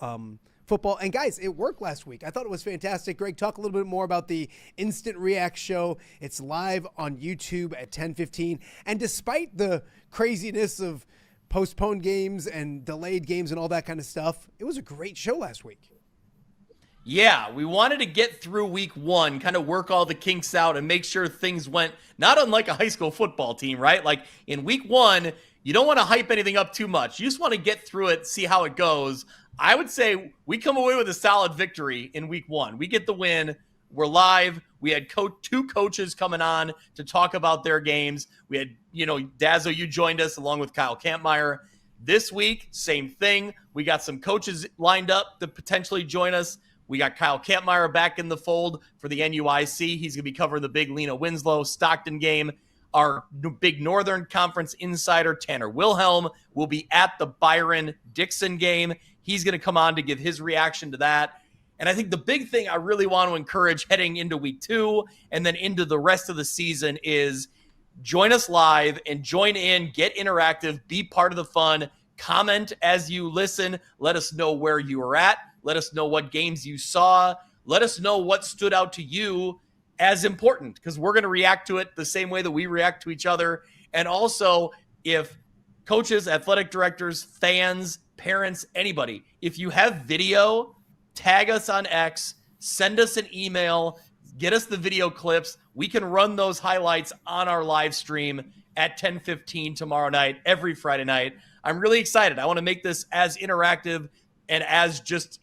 football. And guys, it worked last week. I thought it was fantastic. Greg, talk a little bit more about the Instant React show. It's live on YouTube at 10:15. And despite the craziness of postponed games and delayed games and all that kind of stuff, it was a great show last week. Yeah, we wanted to get through week 1, kind of work all the kinks out and make sure things went not unlike a high school football team, right? Like in week 1, you don't want to hype anything up too much. You just want to get through it, see how it goes. I would say we come away with a solid victory in week 1. We get the win. We're live. We had 2 coaches coming on to talk about their games. We had, Dazzo, you joined us along with Kyle Kampmeyer. This week, same thing. We got some coaches lined up to potentially join us. We got Kyle Kampmeyer back in the fold for the NUIC. He's going to be covering the big Lena Winslow Stockton game. Our big Northern Conference insider, Tanner Wilhelm, will be at the Byron Dixon game. He's going to come on to give his reaction to that. And I think the big thing I really want to encourage heading into week 2 and then into the rest of the season is join us live and join in, get interactive, be part of the fun, comment as you listen. Let us know where you are at. Let us know what games you saw. Let us know what stood out to you as important, because we're going to react to it the same way that we react to each other. And also, if coaches, athletic directors, fans, parents, anybody, if you have video, tag us on X, send us an email, get us the video clips. We can run those highlights on our live stream at 10:15 tomorrow night, every Friday night. I'm really excited. I want to make this as interactive and as just,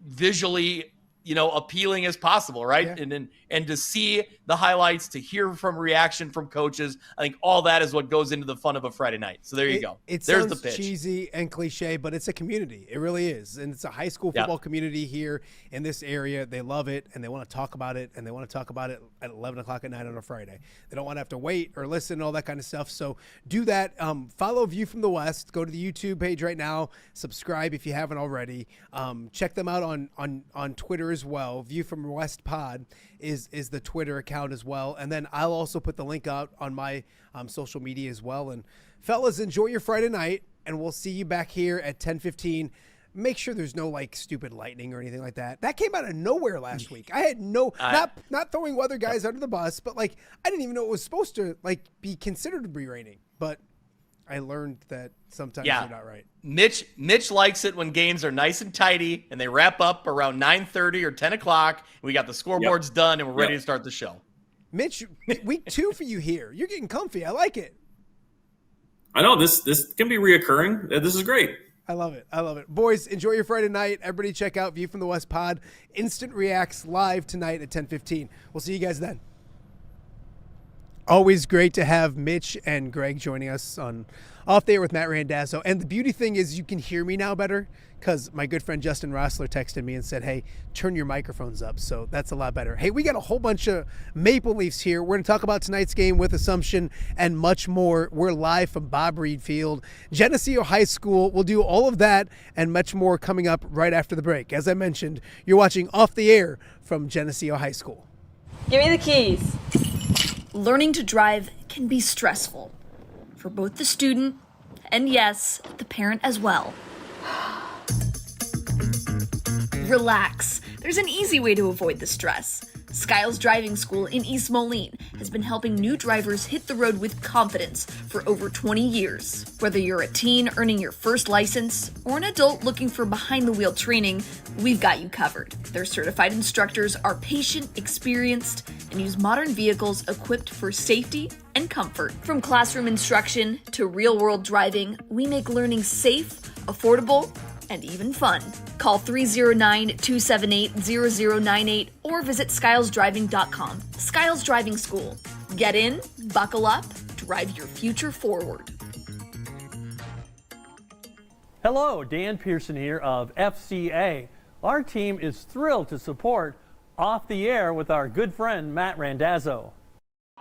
visually, appealing as possible, right? Yeah. And to see the highlights, to hear from reaction from coaches, I think all that is what goes into the fun of a Friday night. So there you go. It There's sounds the pitch. cheesy and cliche, but it's a community. It really is. And it's a high school football community here in this area. They love it, and they want to talk about it, and they want to talk about it at 11 o'clock at night on a Friday. They don't want to have to wait or listen and all that kind of stuff. So do that. Follow View from the West. Go to the YouTube page right now. Subscribe if you haven't already. Check them out on Twitter as well. View from West Pod is the Twitter account as well. And then I'll also put the link out on my social media as well. And fellas, enjoy your Friday night, and we'll see you back here at 10:15. Make sure there's no stupid lightning or anything like that. That came out of nowhere last week. I had not throwing weather guys under the bus, but I didn't even know it was supposed to be considered to be raining. But I learned that sometimes you're not right. Mitch likes it when games are nice and tidy and they wrap up around 9:30 or 10 o'clock. We got the scoreboards done and we're ready to start the show. Mitch, week 2 for you here. You're getting comfy. I like it. I know this can be reoccurring. This is great. I love it. Boys, enjoy your Friday night. Everybody check out View from the West Pod. Instant Reacts live tonight at 10:15. We'll see you guys then. Always great to have Mitch and Greg joining us on Off the Air with Matt Randazzo. And the beauty thing is you can hear me now better because my good friend Justin Rossler texted me and said, hey, turn your microphones up. So that's a lot better. Hey, we got a whole bunch of Maple Leafs here. We're going to talk about tonight's game with Assumption and much more. We're live from Bob Reade Field, Geneseo High School. We'll do all of that and much more coming up right after the break. As I mentioned, you're watching Off the Air from Geneseo High School. Give me the keys. Learning to drive can be stressful for both the student and, yes, the parent as well. Relax. There's an easy way to avoid the stress. Skiles Driving School in East Moline has been helping new drivers hit the road with confidence for over 20 years. Whether you're a teen earning your first license or an adult looking for behind-the-wheel training, we've got you covered. Their certified instructors are patient, experienced, and use modern vehicles equipped for safety and comfort. From classroom instruction to real-world driving, we make learning safe, affordable, and even fun. Call 309-278-0098 or visit skylesdriving.com. Skiles Driving School. Get in, buckle up, drive your future forward. Hello, Dan Pearson here of FCA. Our team is thrilled to support Off the Air with our good friend Matt Randazzo.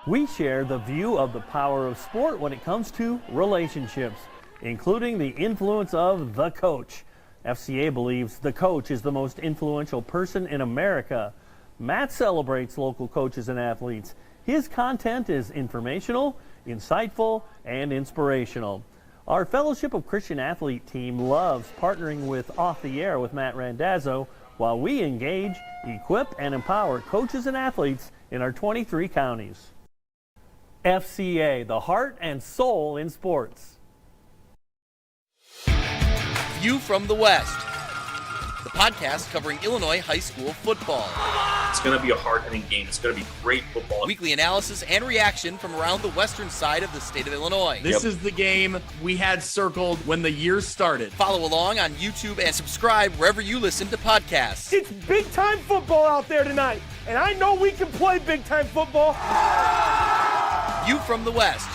We share the view of the power of sport when it comes to relationships, including the influence of the coach. FCA believes the coach is the most influential person in America. Matt celebrates local coaches and athletes. His content is informational, insightful, and inspirational. Our Fellowship of Christian Athlete team loves partnering with Off the Air with Matt Randazzo while we engage, equip, and empower coaches and athletes in our 23 counties. FCA, the heart and soul in sports. View from the West, the podcast covering Illinois high school football. It's going to be a hard-hitting game. It's going to be great football. Weekly analysis and reaction from around the western side of the state of Illinois. This is the game we had circled when the year started. Follow along on YouTube and subscribe wherever you listen to podcasts. It's big-time football out there tonight, and I know we can play big-time football. View from the West.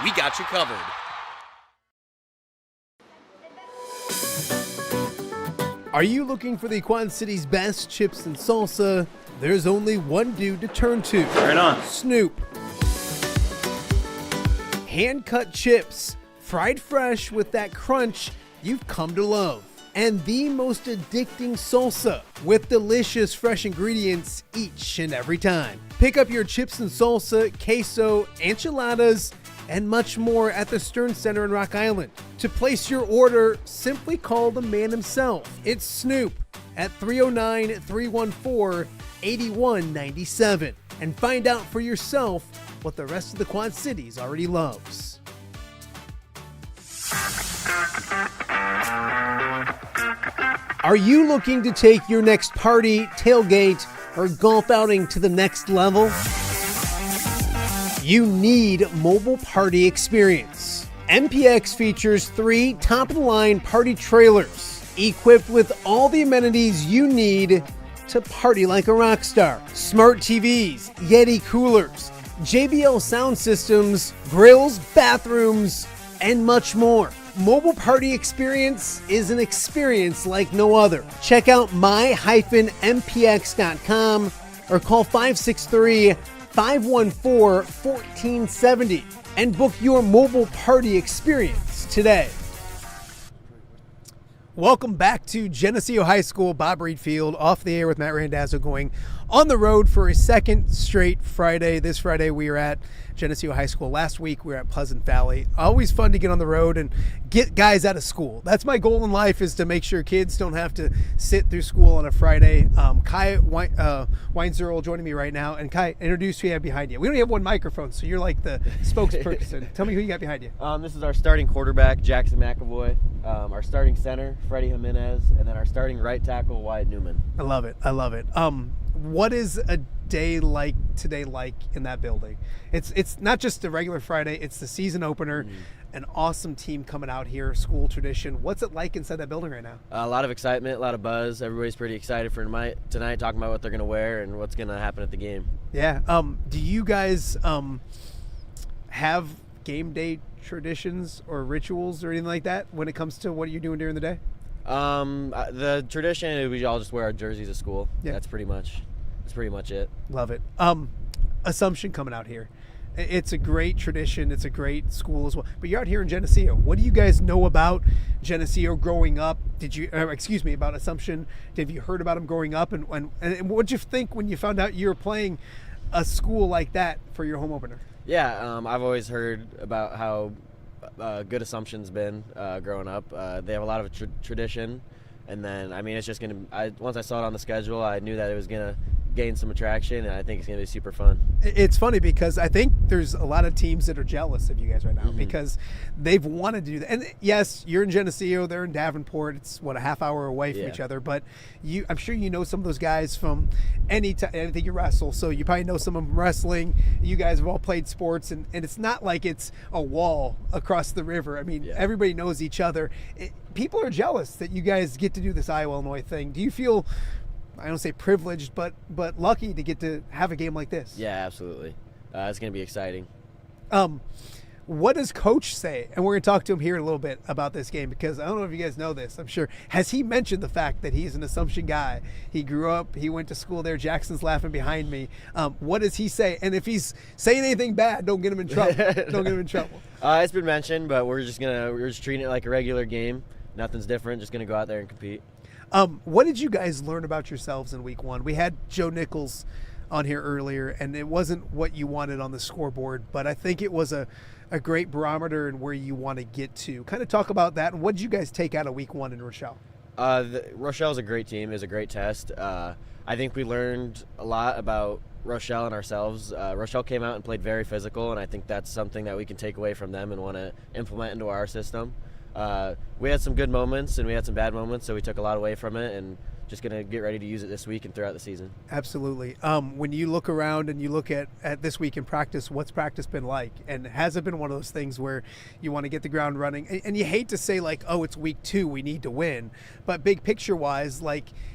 We got you covered. Are you looking for the Quad City's best chips and salsa? There's only one dude to turn to. Right on. Snoop. Hand-cut chips, fried fresh with that crunch you've come to love. and the most addicting salsa with delicious fresh ingredients each and every time. Pick up your chips and salsa, queso, enchiladas, and much more at the Stern Center in Rock Island. To place your order, simply call the man himself. It's Snoop at 309-314-8197 and find out for yourself what the rest of the Quad Cities already loves. Are you looking to take your next party, tailgate, or golf outing to the next level? You need mobile party experience. MPX features 3 top-of-the-line party trailers equipped with all the amenities you need to party like a rock star. Smart TVs, Yeti coolers, JBL sound systems, grills, bathrooms, and much more. Mobile party experience is an experience like no other. Check out my-mpx.com or call 563-514-1470 and book your mobile party experience today. Welcome back to Geneseo High School, Bob Reade Field, off the air with Matt Randazzo, going on the road for a second straight Friday. This Friday we are at Geneseo High School. Last week we were at Pleasant Valley. Always fun to get on the road and get guys out of school. That's my goal in life, is to make sure kids don't have to sit through school on a Friday. Kai Weinzerl joining me right now. And Kai, introduce who you have behind you. We only have one microphone, so you're like the spokesperson. Tell me who you got behind you. This is our starting quarterback, Jackson McAvoy. Our starting center, Freddie Jimenez. And then our starting right tackle, Wyatt Newman. I love it. I love it. What is a day like today like in that building? It's not just a regular Friday, it's the season opener. An awesome team coming out here, school tradition. What's it like inside that building right now? A lot of excitement, a lot of buzz. Everybody's pretty excited for tonight, talking about what they're going to wear and what's going to happen at the game. Yeah. Do you guys have game day traditions or rituals or anything like that when it comes to what you're doing during the day? The tradition is we all just wear our jerseys at school. Yeah. That's pretty much it. Love it. Assumption coming out here. It's a great tradition. It's a great school as well. But you're out here in Geneseo. What do you guys know about Geneseo growing up? About Assumption. Have you heard about them growing up? And what did you think when you found out you were playing a school like that for your home opener? Yeah, I've always heard about how good Assumption's been growing up. They have a lot of tradition. And then, it's just going to – once I saw it on the schedule, I knew that it was going to gain some attraction, and I think it's going to be super fun. It's funny because I think there's a lot of teams that are jealous of you guys right now because they've wanted to do that. And yes, you're in Geneseo, they're in Davenport. It's, a half hour away from each other. But I'm sure you know some of those guys from anything you wrestle. So you probably know some of them wrestling. You guys have all played sports, and it's not like it's a wall across the river. Everybody knows each other. People are jealous that you guys get to do this Iowa-Illinois thing. Do you feel, I don't say privileged, but lucky to get to have a game like this? Yeah, absolutely. It's going to be exciting. What does Coach say? And we're going to talk to him here in a little bit about this game because I don't know if you guys know this. I'm sure. Has he mentioned the fact that he's an Assumption guy? He grew up. He went to school there. Jackson's laughing behind me. What does he say? And if he's saying anything bad, don't get him in trouble. Don't get him in trouble. It's been mentioned, but we're just treating it like a regular game. Nothing's different. Just going to go out there and compete. What did you guys learn about yourselves in week one? We had Joe Nichols on here earlier, and it wasn't what you wanted on the scoreboard, but I think it was a great barometer in where you want to get to. Kind of talk about that, and what did you guys take out of week one in Rochelle? Rochelle's a great team. It was a great test. I think we learned a lot about Rochelle and ourselves. Rochelle came out and played very physical, and I think that's something that we can take away from them and want to implement into our system. We had some good moments and we had some bad moments, so we took a lot away from it and just going to get ready to use it this week and throughout the season. Absolutely. When you look around and you look at this week in practice, what's practice been like? And has it been one of those things where you want to get the ground running? And you hate to say it's week 2, we need to win. But big picture-wise,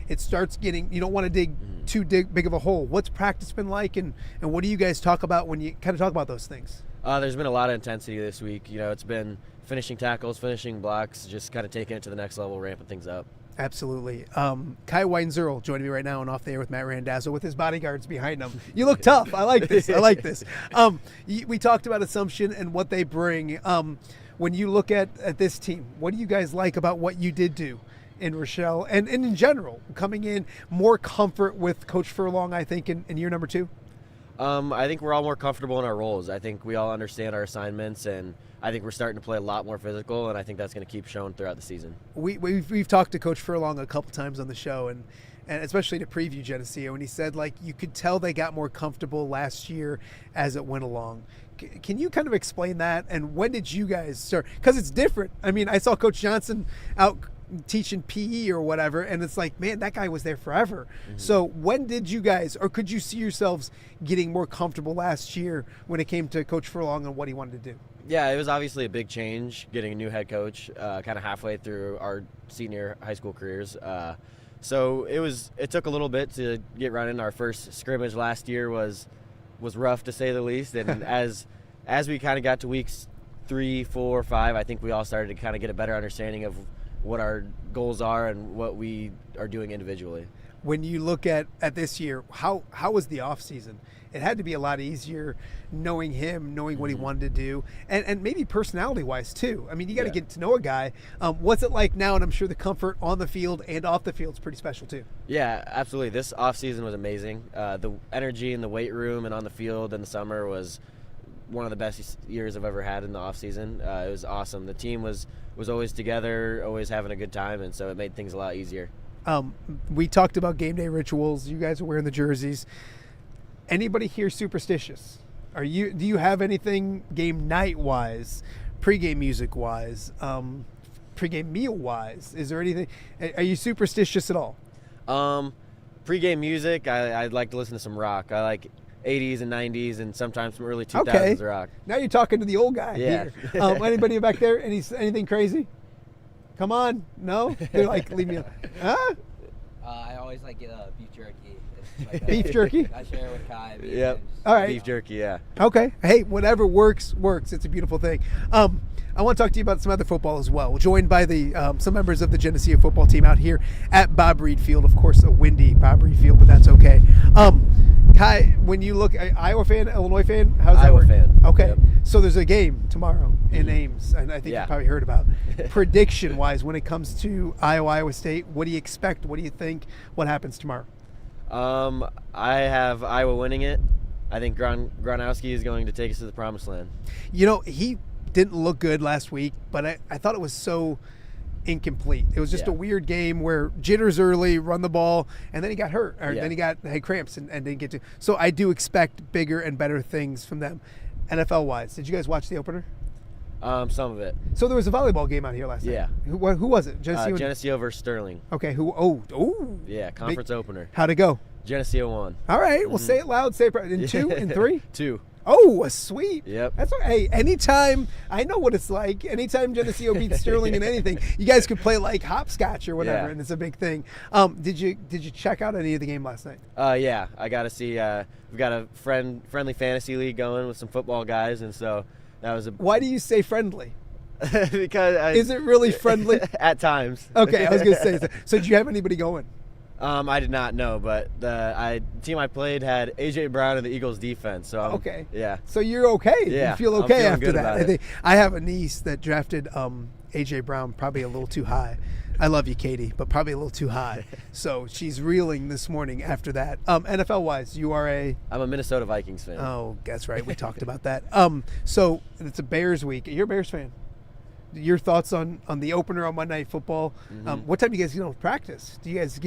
it starts getting – you don't want to dig too big of a hole. What's practice been like, and what do you guys talk about when you kind of talk about those things? There's been a lot of intensity this week. It's been finishing tackles, finishing blocks, just kind of taking it to the next level, ramping things up. Absolutely. Kai Weinzerl joining me right now and off the air with Matt Randazzo with his bodyguards behind him. You look tough. I like this. We talked about Assumption and what they bring. When you look at this team, what do you guys like about what you did do in Rochelle and in general, coming in, more comfort with Coach Furlong, I think, in year number 2? I think we're all more comfortable in our roles. I think we all understand our assignments, and I think we're starting to play a lot more physical, and I think that's going to keep showing throughout the season. We've talked to Coach Furlong a couple times on the show, and especially to preview Geneseo, and he said, like, you could tell they got more comfortable last year as it went along. Can you kind of explain that, and when did you guys start? Because it's different. I mean, I saw Coach Johnson out teaching PE or whatever, and it's like, man, that guy was there forever. Mm-hmm. So when did you guys, or could you see yourselves getting more comfortable last year when it came to Coach Furlong and what he wanted to do? Yeah, it was obviously a big change getting a new head coach kind of halfway through our senior high school careers. So it took a little bit to get running. Our first scrimmage last year was rough, to say the least, and as we kind of got to weeks 3, 4, 5, I think we all started to kind of get a better understanding of what our goals are and what we are doing individually. When you look at this year, how was the off season? It had to be a lot easier knowing him, knowing what he wanted to do, and maybe personality wise too. I mean, you got to get to know a guy. What's it like now? And I'm sure the comfort on the field and off the field is pretty special too. Yeah, absolutely. This off season was amazing. The energy in the weight room and on the field in the summer was one of the best years I've ever had in the off season. It was awesome. The team was always together, always having a good time, and so it made things a lot easier. We talked about game day rituals. You guys are wearing the jerseys. Anybody here superstitious? Do you have anything game night wise, pregame music wise, pregame meal wise? Is there anything? Are you superstitious at all? Pregame music, I'd like to listen to some rock. I like 80s and 90s and sometimes some early 2000s rock. Now you're talking to the old guy here. Anybody back there? Anything crazy? Come on. No? They're like, leave me alone. Huh? I always like beef jerky. Beef jerky? I share it with Kai. Yep. All right. Beef jerky, yeah. Okay. Hey, whatever works. It's a beautiful thing. I want to talk to you about some other football as well. We're joined by some members of the Geneseo football team out here at Bob Reade Field. Of course, a windy Bob Reade Field, but that's okay. Kai, when you look, Iowa fan, Illinois fan, how's that work? Iowa fan. Okay. Yep. So there's a game tomorrow in Ames, and I think you probably heard about. Prediction-wise, when it comes to Iowa State, what do you expect? What do you think? What happens tomorrow? I have Iowa winning it. I think Gronowski is going to take us to the promised land. You know, he didn't look good last week, but I thought it was so incomplete. It was just a weird game where jitters early, run the ball, and then he got hurt, or then he had cramps and didn't get to. So I do expect bigger and better things from them. NFL-wise, did you guys watch the opener? Some of it. So there was a volleyball game out here last night. Who was it? Geneseo versus Sterling. Okay. Yeah, conference opener. How'd it go? Geneseo won. All right. Well, say it loud. Say it in 2 and 3. 2. Oh, a sweep. Yep. That's okay. Hey, anytime, I know what it's like. Anytime Geneseo beats Sterling in anything, you guys could play like hopscotch or whatever, and it's a big thing. Did you check out any of the game last night? Yeah, I got to see. We've got a friendly fantasy league going with some football guys, and so that was a. Why do you say friendly? Because is it really friendly? At times. Okay, I was going to say. So did you have anybody going? I did not know, but the team I played had AJ Brown in the Eagles defense. So okay, yeah. So you're okay. Yeah, you feel okay after that. I have a niece that drafted AJ Brown probably a little too high. I love you, Katie, but probably a little too high. So she's reeling this morning after that. NFL wise, you are I'm a Minnesota Vikings fan. Oh, that's right. We talked about that. So it's a Bears week. You're a Bears fan. Your thoughts on the opener on Monday Night Football? What time do you guys get on practice? Do you guys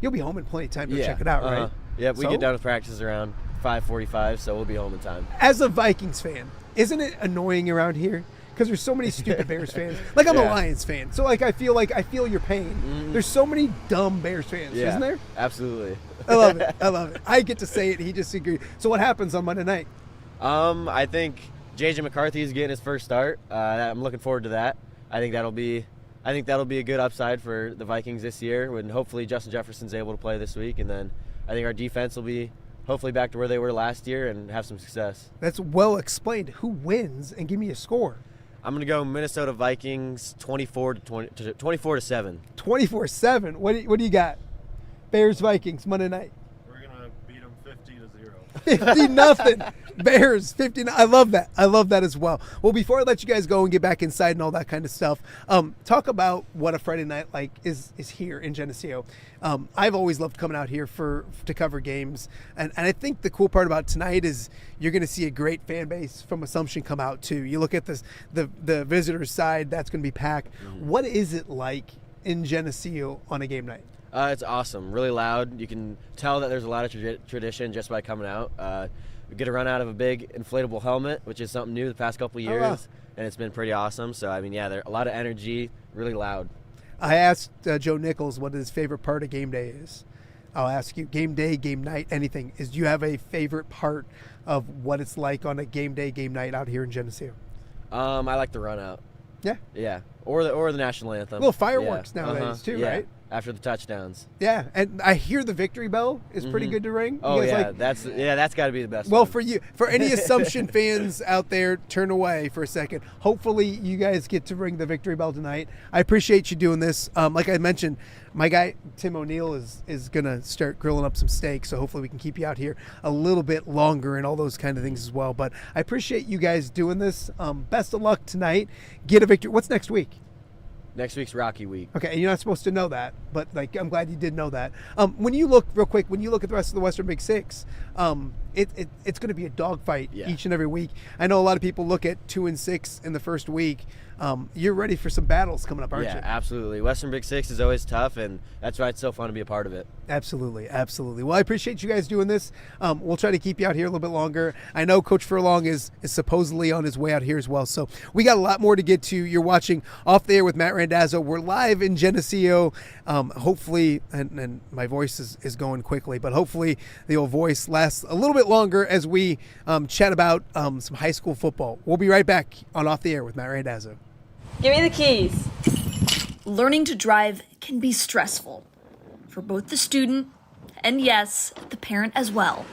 you'll be home in plenty of time to check it out, right? Yep, we get down to practice around 5:45, so we'll be home in time. As a Vikings fan, isn't it annoying around here? Because there's so many stupid Bears fans. Like, I'm a Lions fan, so I feel your pain. There's so many dumb Bears fans, isn't there? Absolutely. I love it. I get to say it. He just agrees. So what happens on Monday night? I think J.J. McCarthy is getting his first start. I'm looking forward to that. I think that'll be a good upside for the Vikings this year, when hopefully Justin Jefferson's able to play this week, and then I think our defense will be hopefully back to where they were last year and have some success. That's well explained. Who wins? And give me a score. I'm going to go Minnesota Vikings 24-7. 24-7. What do you got? Bears Vikings Monday night. We're going to beat them 50-0. Bears 50. I love that. I love that as well. Well, before I let you guys go and get back inside and all that kind of stuff, talk about what a Friday night like is here in Geneseo. I've always loved coming out here to cover games, and I think the cool part about tonight is you're going to see a great fan base from Assumption come out too. You look at the visitors side, that's going to be packed. Mm-hmm. What is it like in Geneseo on a game night? It's awesome, really loud. You can tell that there's a lot of tradition just by coming out. We get a run out of a big inflatable helmet, which is something new the past couple of years, and it's been pretty awesome. So, I mean, yeah, there's a lot of energy, really loud. I asked Joe Nichols what his favorite part of game day is. I'll ask you, game day, game night, anything. Do you have a favorite part of what it's like on a game day, game night out here in Geneseo? I like the run out. Yeah? Yeah, or the national anthem. Little fireworks nowadays too, right? After the touchdowns. Yeah, and I hear the victory bell is pretty good to ring. Oh yeah, that's got to be the best. Well, one. for any Assumption fans out there, turn away for a second. Hopefully, you guys get to ring the victory bell tonight. I appreciate you doing this. Like I mentioned, my guy Tim O'Neill is gonna start grilling up some steak, so hopefully we can keep you out here a little bit longer and all those kind of things as well. But I appreciate you guys doing this. Best of luck tonight. Get a victory. What's next week? Next week's Rocky Week. Okay, and you're not supposed to know that, but I'm glad you did know that. When you look real quick, when you look at the rest of the Western Big Six, it's going to be a dogfight each and every week. I know a lot of people look at 2-6 in the first week. You're ready for some battles coming up, aren't you? Yeah, absolutely. Western Big Six is always tough, and that's why it's so fun to be a part of it. Absolutely, absolutely. Well, I appreciate you guys doing this. We'll try to keep you out here a little bit longer. I know Coach Furlong is supposedly on his way out here as well, so we got a lot more to get to. You're watching Off the Air with Matt Randazzo. We're live in Geneseo. Hopefully, and my voice is going quickly, but hopefully the old voice lasts a little bit longer as we chat about some high school football. We'll be right back on Off the Air with Matt Randazzo. Give me the keys. Learning to drive can be stressful for both the student and, yes, the parent as well.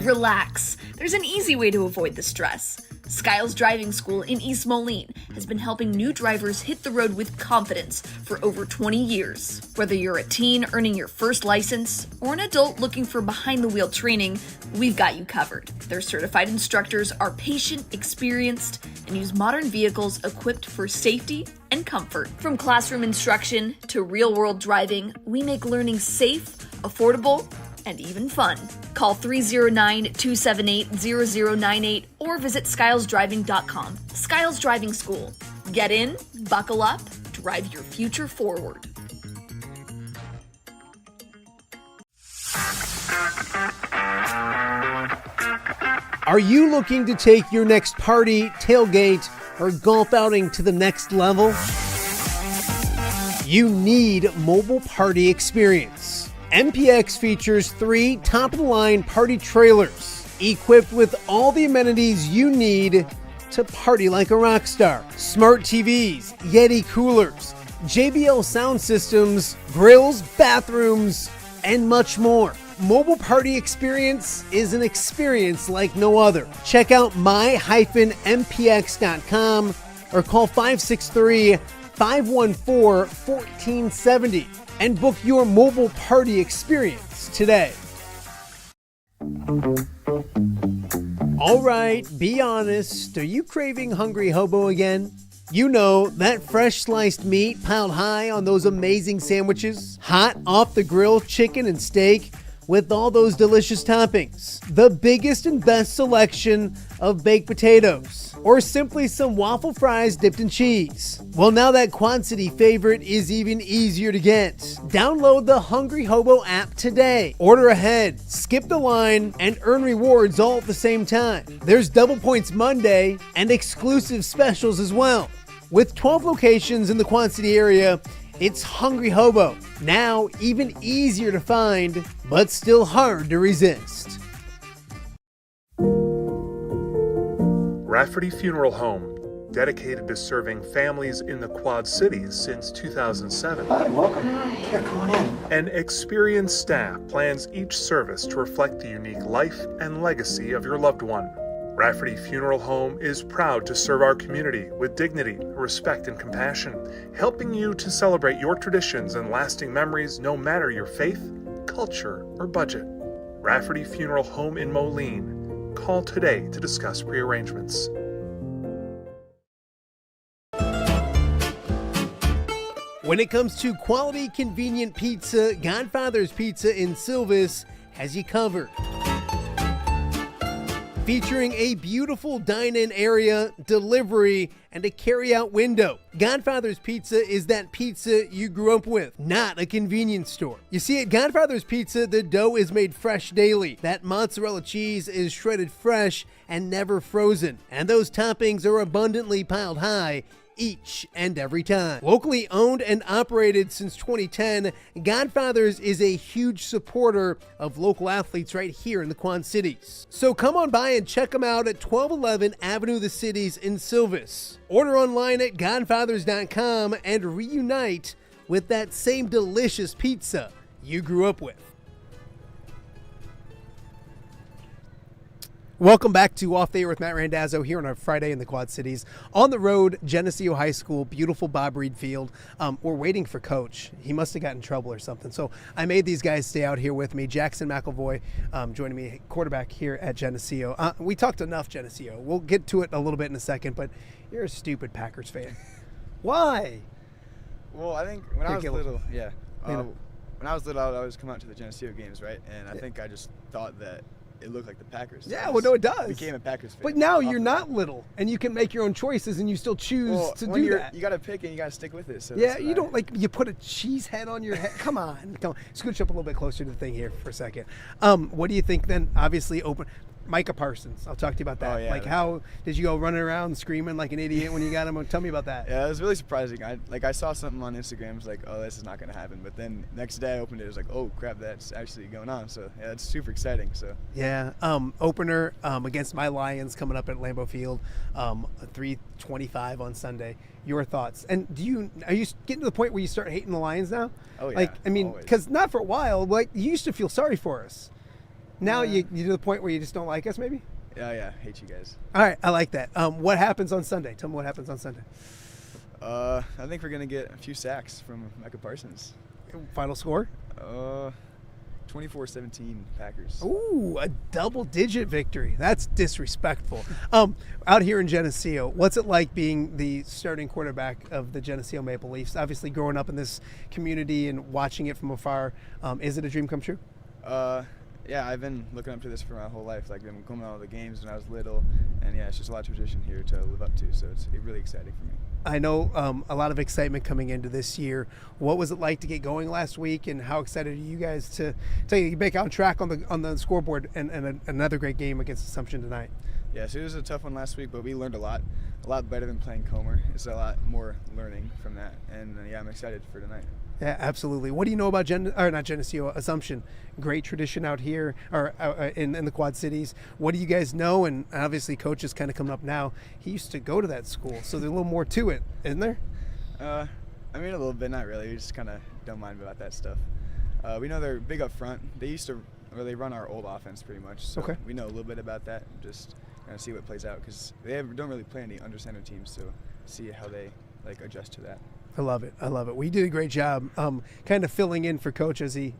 Relax. There's an easy way to avoid the stress. Skiles Driving School in East Moline has been helping new drivers hit the road with confidence for over 20 years. Whether you're a teen earning your first license or an adult looking for behind-the-wheel training, we've got you covered. Their certified instructors are patient, experienced, and use modern vehicles equipped for safety and comfort. From classroom instruction to real-world driving, we make learning safe, affordable, and even fun. Call 309-278-0098 or visit skylesdriving.com. Skiles Driving School. Get in, buckle up, drive your future forward. Are you looking to take your next party, tailgate, or golf outing to the next level? You need Mobile Party Experience. MPX features 3 top-of-the-line party trailers equipped with all the amenities you need to party like a rock star. Smart TVs, Yeti coolers, JBL sound systems, grills, bathrooms, and much more. Mobile Party Experience is an experience like no other. Check out my-mpx.com or call 563-514-1470 and book your mobile party experience today. All right, be honest. Are you craving Hungry Hobo again? You know, that fresh sliced meat piled high on those amazing sandwiches, hot off the grill chicken and steak with all those delicious toppings, the biggest and best selection of baked potatoes, or simply some waffle fries dipped in cheese. Well, now that Quad City favorite is even easier to get. Download the Hungry Hobo app today. Order ahead, skip the line, and earn rewards all at the same time. There's Double Points Monday and exclusive specials as well. With 12 locations in the Quad City area, it's Hungry Hobo. Now even easier to find, but still hard to resist. Rafferty Funeral Home, dedicated to serving families in the Quad Cities since 2007. Hi, welcome. Here, come on in. An experienced staff plans each service to reflect the unique life and legacy of your loved one. Rafferty Funeral Home is proud to serve our community with dignity, respect, and compassion, helping you to celebrate your traditions and lasting memories no matter your faith, culture, or budget. Rafferty Funeral Home in Moline. Call today to discuss prearrangements. When it comes to quality, convenient pizza, Godfather's Pizza in Silvis has you covered. Featuring a beautiful dine-in area, delivery, and a carry-out window. Godfather's Pizza is that pizza you grew up with, not a convenience store. You see, at Godfather's Pizza, the dough is made fresh daily. That mozzarella cheese is shredded fresh and never frozen. And those toppings are abundantly piled high each and every time. Locally owned and operated since 2010, Godfather's is a huge supporter of local athletes right here in the Quad Cities. So come on by and check them out at 1211 Avenue of the Cities in Silvis. Order online at godfathers.com and reunite with that same delicious pizza you grew up with. Welcome back to Off the Air with Matt Randazzo here on our Friday in the Quad Cities. On the road, Geneseo High School, beautiful Bob Reade Field. We're waiting for Coach. He must have gotten in trouble or something. So I made these guys stay out here with me. Jackson McElvoy joining me, quarterback here at Geneseo. We talked enough Geneseo. We'll get to it a little bit in a second, but you're a stupid Packers fan. Why? Well, I think when I was little, when I was little, I would always come out to the Geneseo games, right? And I think I just thought that it looked like the Packers. Yeah, well, no, it does. Became a Packers fan. But now you're not little, and you can make your own choices, and you still choose to do that. You got to pick, and you got to stick with it. So yeah, you don't you put a cheese head on your head. Come on, scooch up a little bit closer to the thing here for a second. What do you think then? Obviously, Micah Parsons. I'll talk to you about that. Oh, yeah, how did you go running around screaming like an idiot when you got him? Tell me about that. Yeah, it was really surprising. I saw something on Instagram. I was like, oh, this is not going to happen. But then next day I opened it. It was like, oh crap, that's actually going on. So yeah, it's super exciting. So yeah, opener against my Lions coming up at Lambeau Field, 3:25 on Sunday. Your thoughts? And are you getting to the point where you start hating the Lions now? Oh yeah. Because not for a while. You used to feel sorry for us. Now you're to the point where you just don't like us, maybe? Yeah, hate you guys. All right, I like that. What happens on Sunday? Tell me what happens on Sunday. I think we're going to get a few sacks from Micah Parsons. Final score? 24-17 Packers. Ooh, a double-digit victory. That's disrespectful. Out here in Geneseo, what's it like being the starting quarterback of the Geneseo Maple Leafs? Obviously, growing up in this community and watching it from afar, is it a dream come true? Yeah, I've been looking up to this for my whole life. Like, I've been going to all the games when I was little, and yeah, it's just a lot of tradition here to live up to, so it's really exciting for me. I know a lot of excitement coming into this year. What was it like to get going last week, and how excited are you guys to get back on track on the scoreboard and another great game against Assumption tonight? Yeah, so it was a tough one last week, but we learned a lot better than playing Comer. It's a lot more learning from that, and yeah, I'm excited for tonight. Yeah, absolutely. What do you know about not Geneseo, Assumption? Great tradition out here, or in the Quad Cities. What do you guys know? And obviously, Coach is kind of coming up now. He used to go to that school, so there's a little more to it, isn't there? A little bit, not really. We just kind of don't mind about that stuff. We know they're big up front. They run our old offense pretty much, so we know a little bit about that. Just kind of see what plays out, because they don't really play any under center teams, so see how they adjust to that. I love it. We did a great job kind of filling in for Coach as he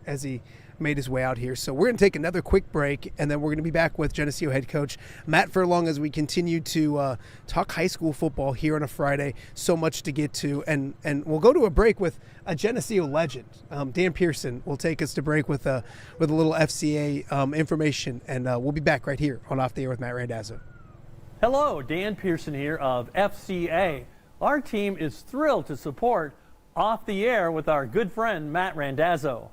made his way out here. So we're going to take another quick break, and then we're going to be back with Geneseo head coach Matt Furlong as we continue to talk high school football here on a Friday. So much to get to, and we'll go to a break with a Geneseo legend. Dan Pearson will take us to break with a little FCA information, and we'll be back right here on Off the Air with Matt Randazzo. Hello, Dan Pearson here of FCA. Our team is thrilled to support Off the Air with our good friend Matt Randazzo.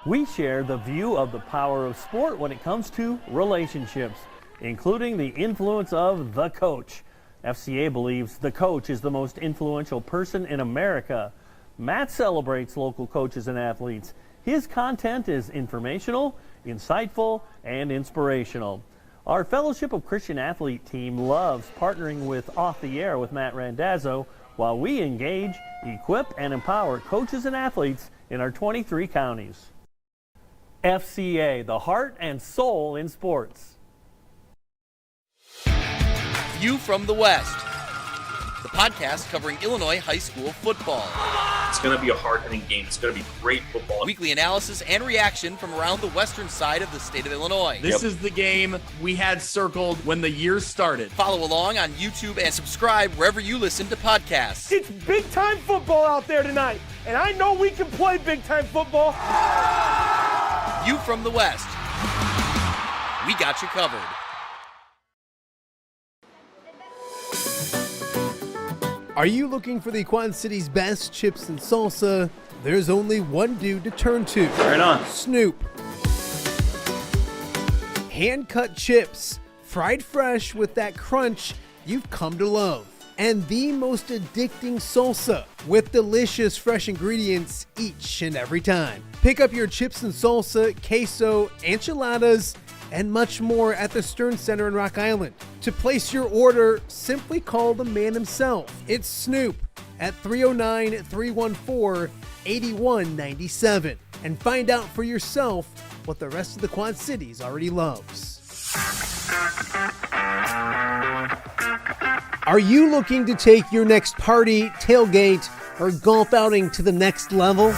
We share the view of the power of sport when it comes to relationships, including the influence of the coach. FCA believes the coach is the most influential person in America. Matt celebrates local coaches and athletes. His content is informational, insightful, and inspirational. Our Fellowship of Christian Athlete team loves partnering with Off the Air with Matt Randazzo while we engage, equip, and empower coaches and athletes in our 23 counties. FCA, the heart and soul in sports. View from the West. the podcast covering Illinois high school football. It's going to be a hard-hitting game. It's going to be great football. Weekly analysis and reaction from around the western side of the state of Illinois. This is the game we had circled when the year started. Follow along on YouTube and subscribe wherever you listen to podcasts. It's big-time football out there tonight, and I know we can play big-time football. You from the West. We got you covered. Are you looking for the Quad City's best chips and salsa? There's only one dude to turn to. Right on. Snoop. Hand-cut chips, fried fresh with that crunch you've come to love. And the most addicting salsa with delicious fresh ingredients each and every time. Pick up your chips and salsa, queso, enchiladas, and much more at the Stern Center in Rock Island. To place your order, simply call the man himself. It's Snoop at 309-314-8197 and find out for yourself what the rest of the Quad Cities already loves. Are you looking to take your next party, tailgate, or golf outing to the next level?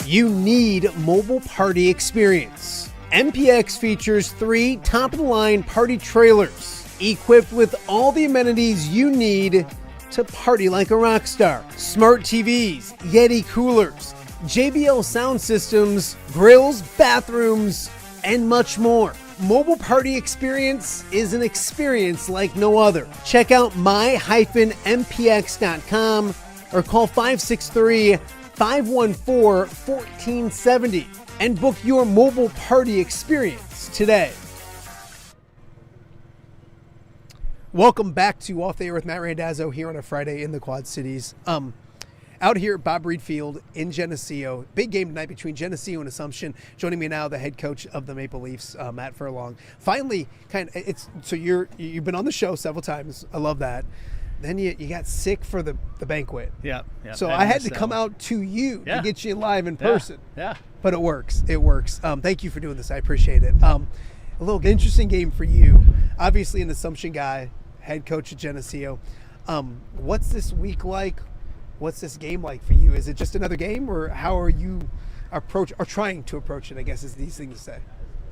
You need Mobile Party Experience. MPX features 3 top-of-the-line party trailers equipped with all the amenities you need to party like a rock star. Smart TVs, Yeti coolers, JBL sound systems, grills, bathrooms, and much more. Mobile Party Experience is an experience like no other. Check out my-mpx.com or call 563-514-1470 and book your Mobile Party Experience today. Welcome back to Off the Air with Matt Randazzo here on a Friday in the Quad Cities. Out here at Bob Reade Field in Geneseo. Big game tonight between Geneseo and Assumption. Joining me now, the head coach of the Maple Leafs, Matt Furlong. Finally, you've been on the show several times. I love that. Then you got sick for the banquet. Yeah. So I had to come out to you to get you live in person. Yeah. But it works. It works. Thank you for doing this. I appreciate it. A little interesting game for you. Obviously an Assumption guy, head coach at Geneseo. What's this week like? What's this game like for you? Is it just another game, or how are you trying to approach it, I guess is the easy thing to say?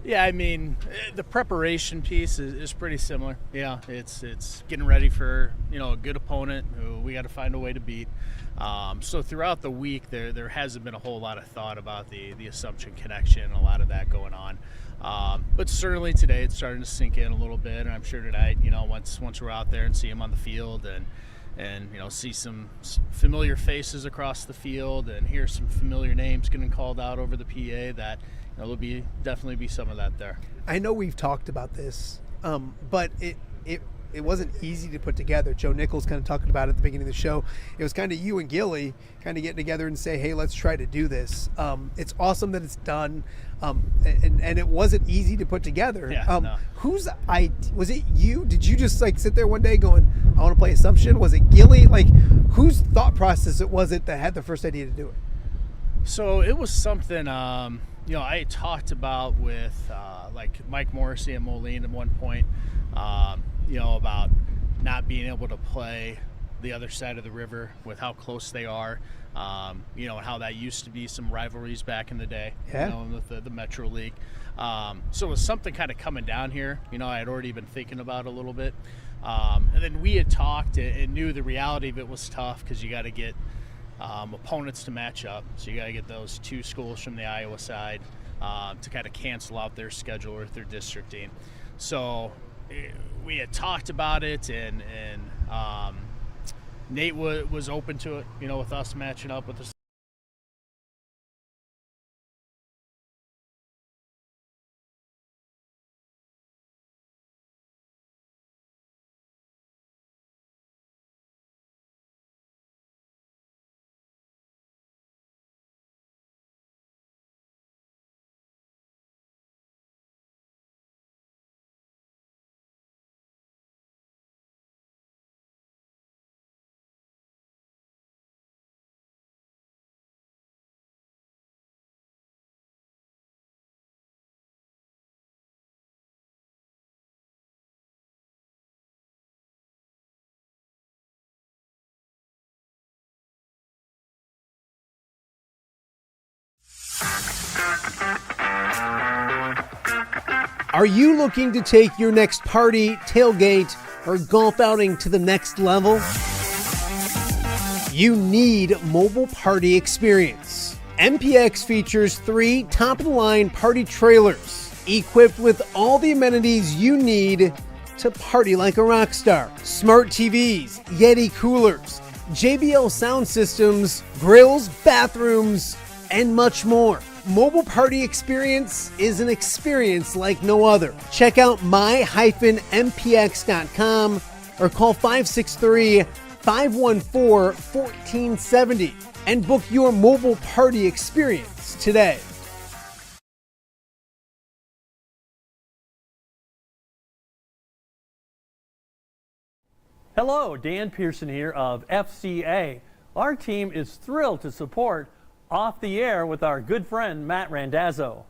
Yeah, I mean, the preparation piece is pretty similar. Yeah, it's getting ready for, a good opponent who we got to find a way to beat. So throughout the week, there hasn't been a whole lot of thought about the Assumption connection, a lot of that going on. But certainly today it's starting to sink in a little bit, and I'm sure tonight, once we're out there and see them on the field and see some familiar faces across the field and hear some familiar names getting called out over the PA, that there'll definitely be some of that there. I know we've talked about this, but it wasn't easy to put together. Joe Nichols kind of talking about it at the beginning of the show. It was kind of you and Gilly kind of getting together and say, hey, let's try to do this. It's awesome that it's done, and it wasn't easy to put together. Yeah, no. Was it you? Did you just sit there one day going, I want to play Assumption? Was it Gilly? Whose thought process was it that had the first idea to do it? So it was something I talked about with Mike Morrissey and Moline at one point, about not being able to play the other side of the river with how close they are, and how that used to be some rivalries back in the day, with the Metro League. So it was something kind of coming down here, I had already been thinking about a little bit. And then we had talked and knew the reality of it was tough because you got to get opponents to match up. So you got to get those 2 schools from the Iowa side to kind of cancel out their schedule with their districting. So we had talked about it, and Nate was open to it, with us matching up with the Are you looking to take your next party, tailgate, or golf outing to the next level? You need mobile party experience. MPX features 3 top-of-the-line party trailers equipped with all the amenities you need to party like a rock star. Smart TVs, Yeti coolers, JBL sound systems, grills, bathrooms, and much more. Mobile party experience is an experience like no other. Check out my-mpx.com or call 563-514-1470 and book your mobile party experience today. Hello, Dan Pearson here of FCA. Our team is thrilled to support Off the Air with our good friend Matt Randazzo.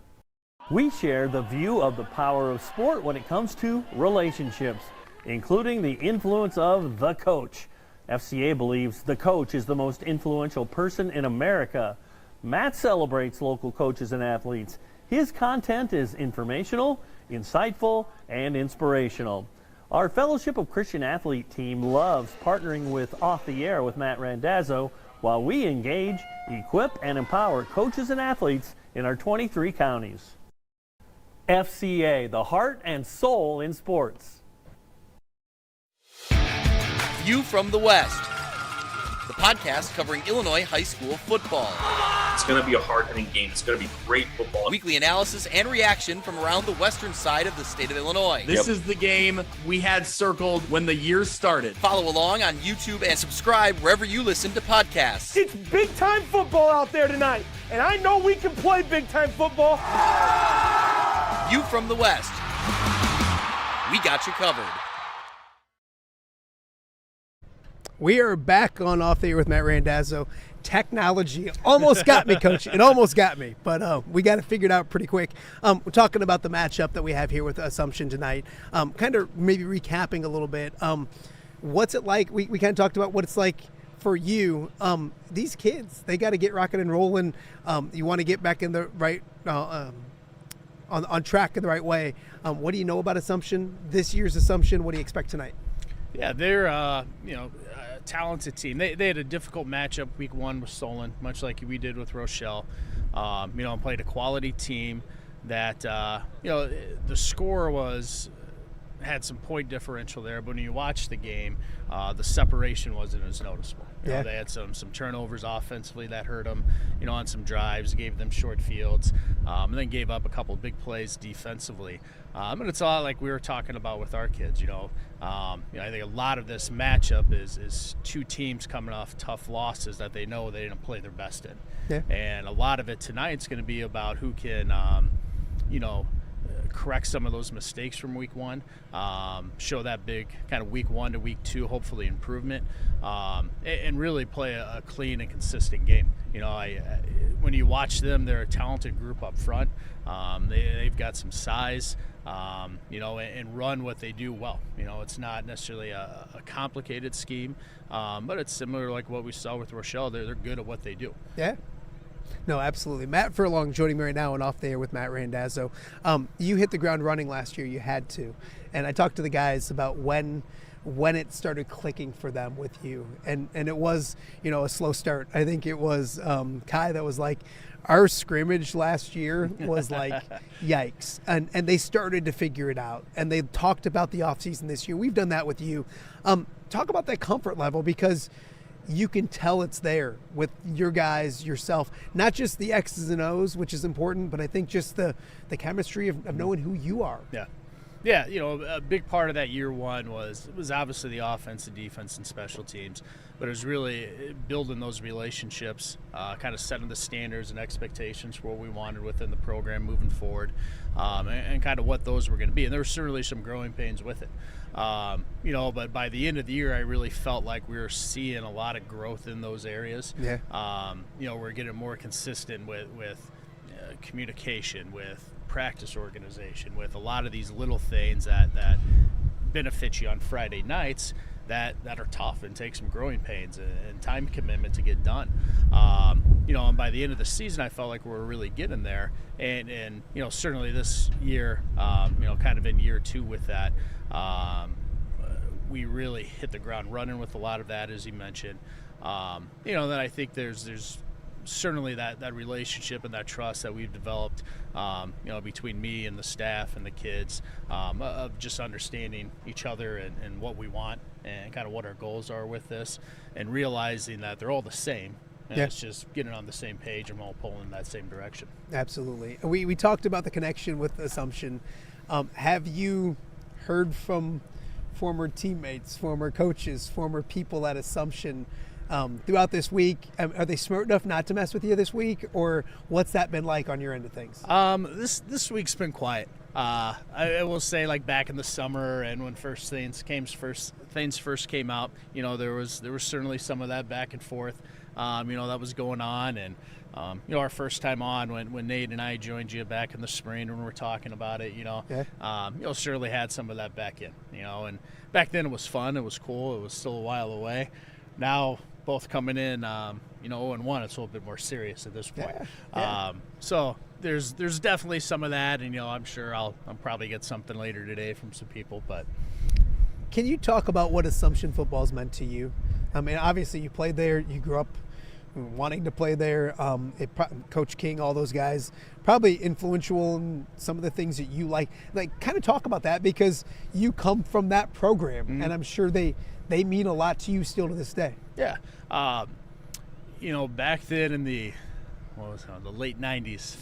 We share the view of the power of sport when it comes to relationships, including the influence of the coach. FCA believes the coach is the most influential person in America. Matt celebrates local coaches and athletes. His content is informational, insightful, and inspirational. Our Fellowship of Christian Athlete team loves partnering with Off the Air with Matt Randazzo while we engage, equip, and empower coaches and athletes in our 23 counties. FCA, the heart and soul in sports. View from the West, the podcast covering Illinois high school football. It's going to be a hard-hitting game. It's going to be great football. Weekly analysis and reaction from around the western side of the state of Illinois. This is the game we had circled when the year started. Follow along on YouTube and subscribe wherever you listen to podcasts. It's big-time football out there tonight, and I know we can play big-time football. View from the West. We got you covered. We are back on Off the Air with Matt Randazzo. Technology almost got me, Coach. It almost got me, but we got it figured out pretty quick. We're talking about the matchup that we have here with Assumption tonight. Kind of maybe recapping a little bit. What's it like? We kind of talked about what it's like for you. These kids, they got to get rocking and rolling. You want to get back in the right on track in the right way. What do you know about Assumption? This year's Assumption. What do you expect tonight? Yeah, they're a talented team. They had a difficult matchup week 1 with Solon, much like we did with Rochelle. And played a quality team that the score had some point differential there, but when you watch the game, the separation wasn't as noticeable. They had some turnovers offensively that hurt them, on some drives, gave them short fields, and then gave up a couple of big plays defensively. And it's a lot like we were talking about with our kids. I think a lot of this matchup is two teams coming off tough losses that they know they didn't play their best in. Yeah. And a lot of it tonight's going to be about who can, correct some of those mistakes from week 1, show that big kind of week 1 to week 2, hopefully improvement, and really play a clean and consistent game. When you watch them, they're a talented group up front. They've got some size, and run what they do well. It's not necessarily a complicated scheme, but it's similar like what we saw with Rochelle. They're good at what they do. Yeah. No, absolutely. Matt Furlong joining me right now and Off the Air with Matt Randazzo. You hit the ground running last year. You had to. And I talked to the guys about when it started clicking for them with you. And it was, a slow start. I think it was Kai that was like, our scrimmage last year was like, yikes. And they started to figure it out. And they talked about the offseason this year. We've done that with you. Talk about that comfort level, because you can tell it's there with your guys, yourself, not just the X's and O's, which is important, but I think just the chemistry of knowing who you are. Yeah. Yeah, a big part of that year 1 was obviously the offense, the defense, and special teams, but it was really building those relationships, kind of setting the standards and expectations for what we wanted within the program moving forward, and kind of what those were going to be. And there were certainly some growing pains with it. But by the end of the year, I really felt like we were seeing a lot of growth in those areas. Yeah. We're getting more consistent with communication, with practice organization, with a lot of these little things that benefit you on Friday nights that are tough and take some growing pains and time commitment to get done. And by the end of the season, I felt like we were really getting there. And certainly this year, kind of in year 2 with that, we really hit the ground running with a lot of that, as you mentioned. Then I think there's certainly that relationship and that trust that we've developed, between me and the staff and the kids, of just understanding each other and what we want and kind of what our goals are with this, and realizing that they're all the same. And it's just getting on the same page and all pulling in that same direction. Absolutely. We talked about the connection with Assumption. Have you heard from former teammates, former coaches, former people at Assumption throughout this week? Are they smart enough not to mess with you this week, or what's that been like on your end of things? This week's been quiet. I will say, like back in the summer and when things first came out, there was certainly some of that back and forth, that was going on. And our first time on when Nate and I joined you back in the spring when we were talking about it, certainly had some of that back in, and back then it was fun, it was cool, it was still a while away. Now both coming in, 0-1, it's a little bit more serious at this point. So there's definitely some of that, and I'm sure I'll probably get something later today from some people. But can you talk about what Assumption football's meant to you? I mean, obviously you played there, you grew up wanting to play there. Coach King, all those guys, probably influential in some of the things that you like. Like, kind of talk about that, because you come from that program, and I'm sure they mean a lot to you still to this day. Yeah. Back then in the late 90s.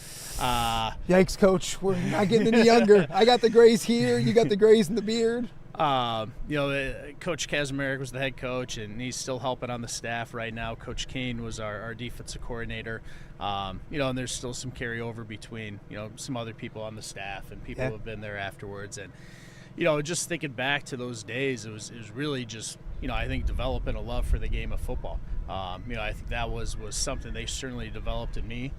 Yikes, Coach. We're not getting any younger. I got the grays here. You got the grays in the beard. Coach Kazmarek was the head coach, and he's still helping on the staff right now. Coach Kane was our defensive coordinator. And there's still some carryover between, some other people on the staff and people who have been there afterwards. And, just thinking back to those days, it was really just, I think developing a love for the game of football. I think that was something they certainly developed in me,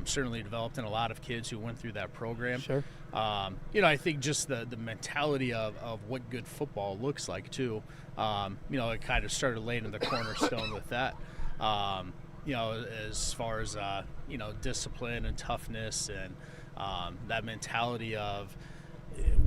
certainly developed in a lot of kids who went through that program. Sure. I think just the mentality of what good football looks like too. It kind of started laying the cornerstone with that. As far as discipline and toughness and that mentality of,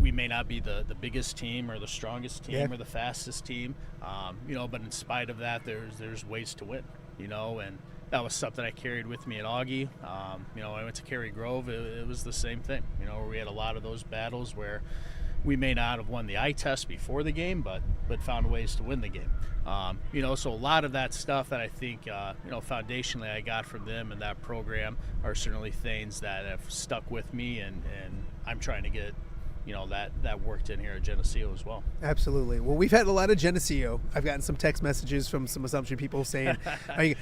we may not be the biggest team or the strongest team or the fastest team, but in spite of that, there's ways to win, and that was something I carried with me at Augie. I went to Cary Grove. It was the same thing, where we had a lot of those battles where we may not have won the eye test before the game, but found ways to win the game. So a lot of that stuff that I think, foundationally I got from them and that program are certainly things that have stuck with me, and I'm trying to get that worked in here at Geneseo as well. Absolutely. Well, we've had a lot of Geneseo. I've gotten some text messages from some Assumption people saying,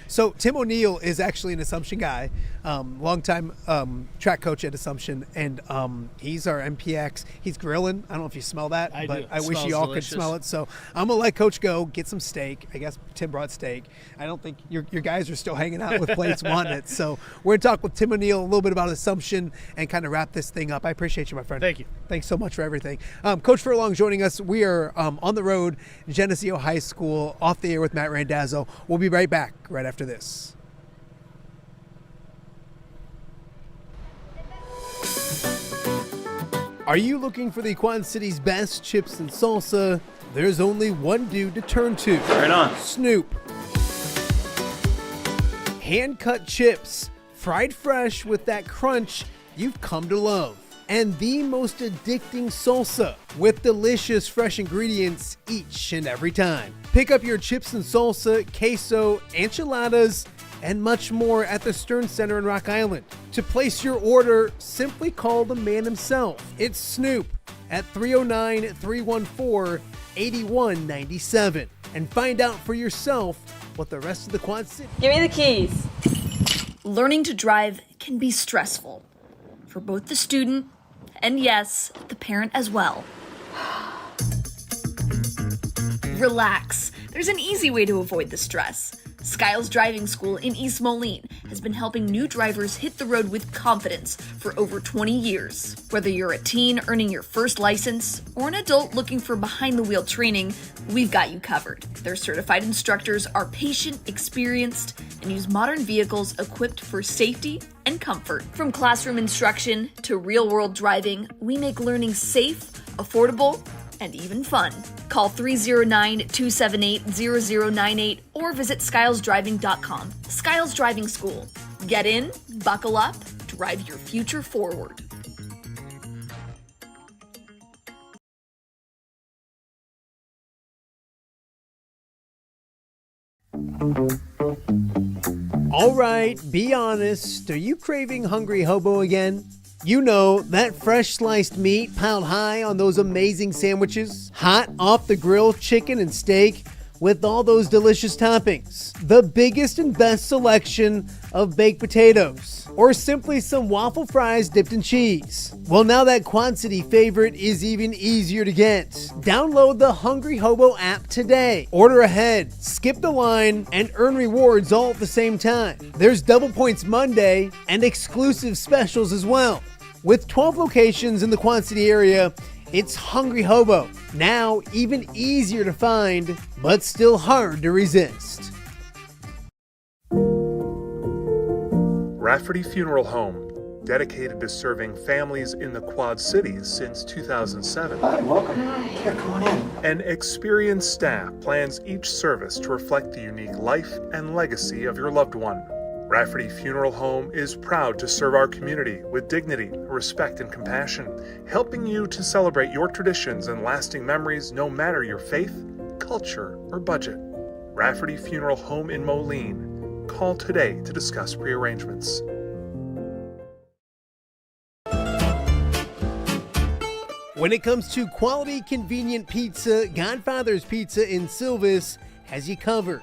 so Tim O'Neill is actually an Assumption guy, longtime track coach at Assumption, and he's our MPX. He's grilling. I don't know if you smell that, but I wish you all could smell it. So I'm going to let Coach go get some steak. I guess Tim brought steak. I don't think your guys are still hanging out with plates wanting it. So we're going to talk with Tim O'Neill a little bit about Assumption and kind of wrap this thing up. I appreciate you, my friend. Thank you. Thanks so much for everything. Coach Furlong joining us. We are on the road, Geneseo High School, off the air with Matt Randazzo. We'll be right back right after this. Are you looking for the Quad City's best chips and salsa? There's only one dude to turn to. Right on. Snoop. Hand-cut chips, fried fresh with that crunch you've come to love. And the most addicting salsa with delicious fresh ingredients each and every time. Pick up your chips and salsa, queso, enchiladas, and much more at the Stern Center in Rock Island. To place your order, simply call the man himself. It's Snoop at 309-314-8197 and find out for yourself what the rest of the Quad City. Give me the keys. Learning to drive can be stressful for both the student and, yes, the parent as well. Relax. There's an easy way to avoid the stress. Skiles Driving School in East Moline has been helping new drivers hit the road with confidence for over 20 years. Whether you're a teen earning your first license or an adult looking for behind-the-wheel training, we've got you covered. Their certified instructors are patient, experienced, and use modern vehicles equipped for safety and comfort. From classroom instruction to real-world driving, we make learning safe, affordable, and even fun. Call 309-278-0098 or visit skylesdriving.com. Skiles Driving School. Get in, buckle up, drive your future forward. All right, be honest. Are you craving Hungry Hobo again? You know, that fresh sliced meat piled high on those amazing sandwiches, hot off the grill chicken and steak with all those delicious toppings, the biggest and best selection of baked potatoes, or simply some waffle fries dipped in cheese. Well, now that Quad City favorite is even easier to get. Download the Hungry Hobo app today. Order ahead, skip the line, and earn rewards all at the same time. There's Double Points Monday and exclusive specials as well. With 12 locations in the Quad City area, it's Hungry Hobo. Now even easier to find, but still hard to resist. Rafferty Funeral Home, dedicated to serving families in the Quad Cities since 2007. Hi, welcome. Here, come on in. An experienced staff plans each service to reflect the unique life and legacy of your loved one. Rafferty Funeral Home is proud to serve our community with dignity, respect, and compassion, helping you to celebrate your traditions and lasting memories no matter your faith, culture, or budget. Rafferty Funeral Home in Moline. Call today to discuss prearrangements. When it comes to quality, convenient pizza, Godfather's Pizza in Silvis has you covered.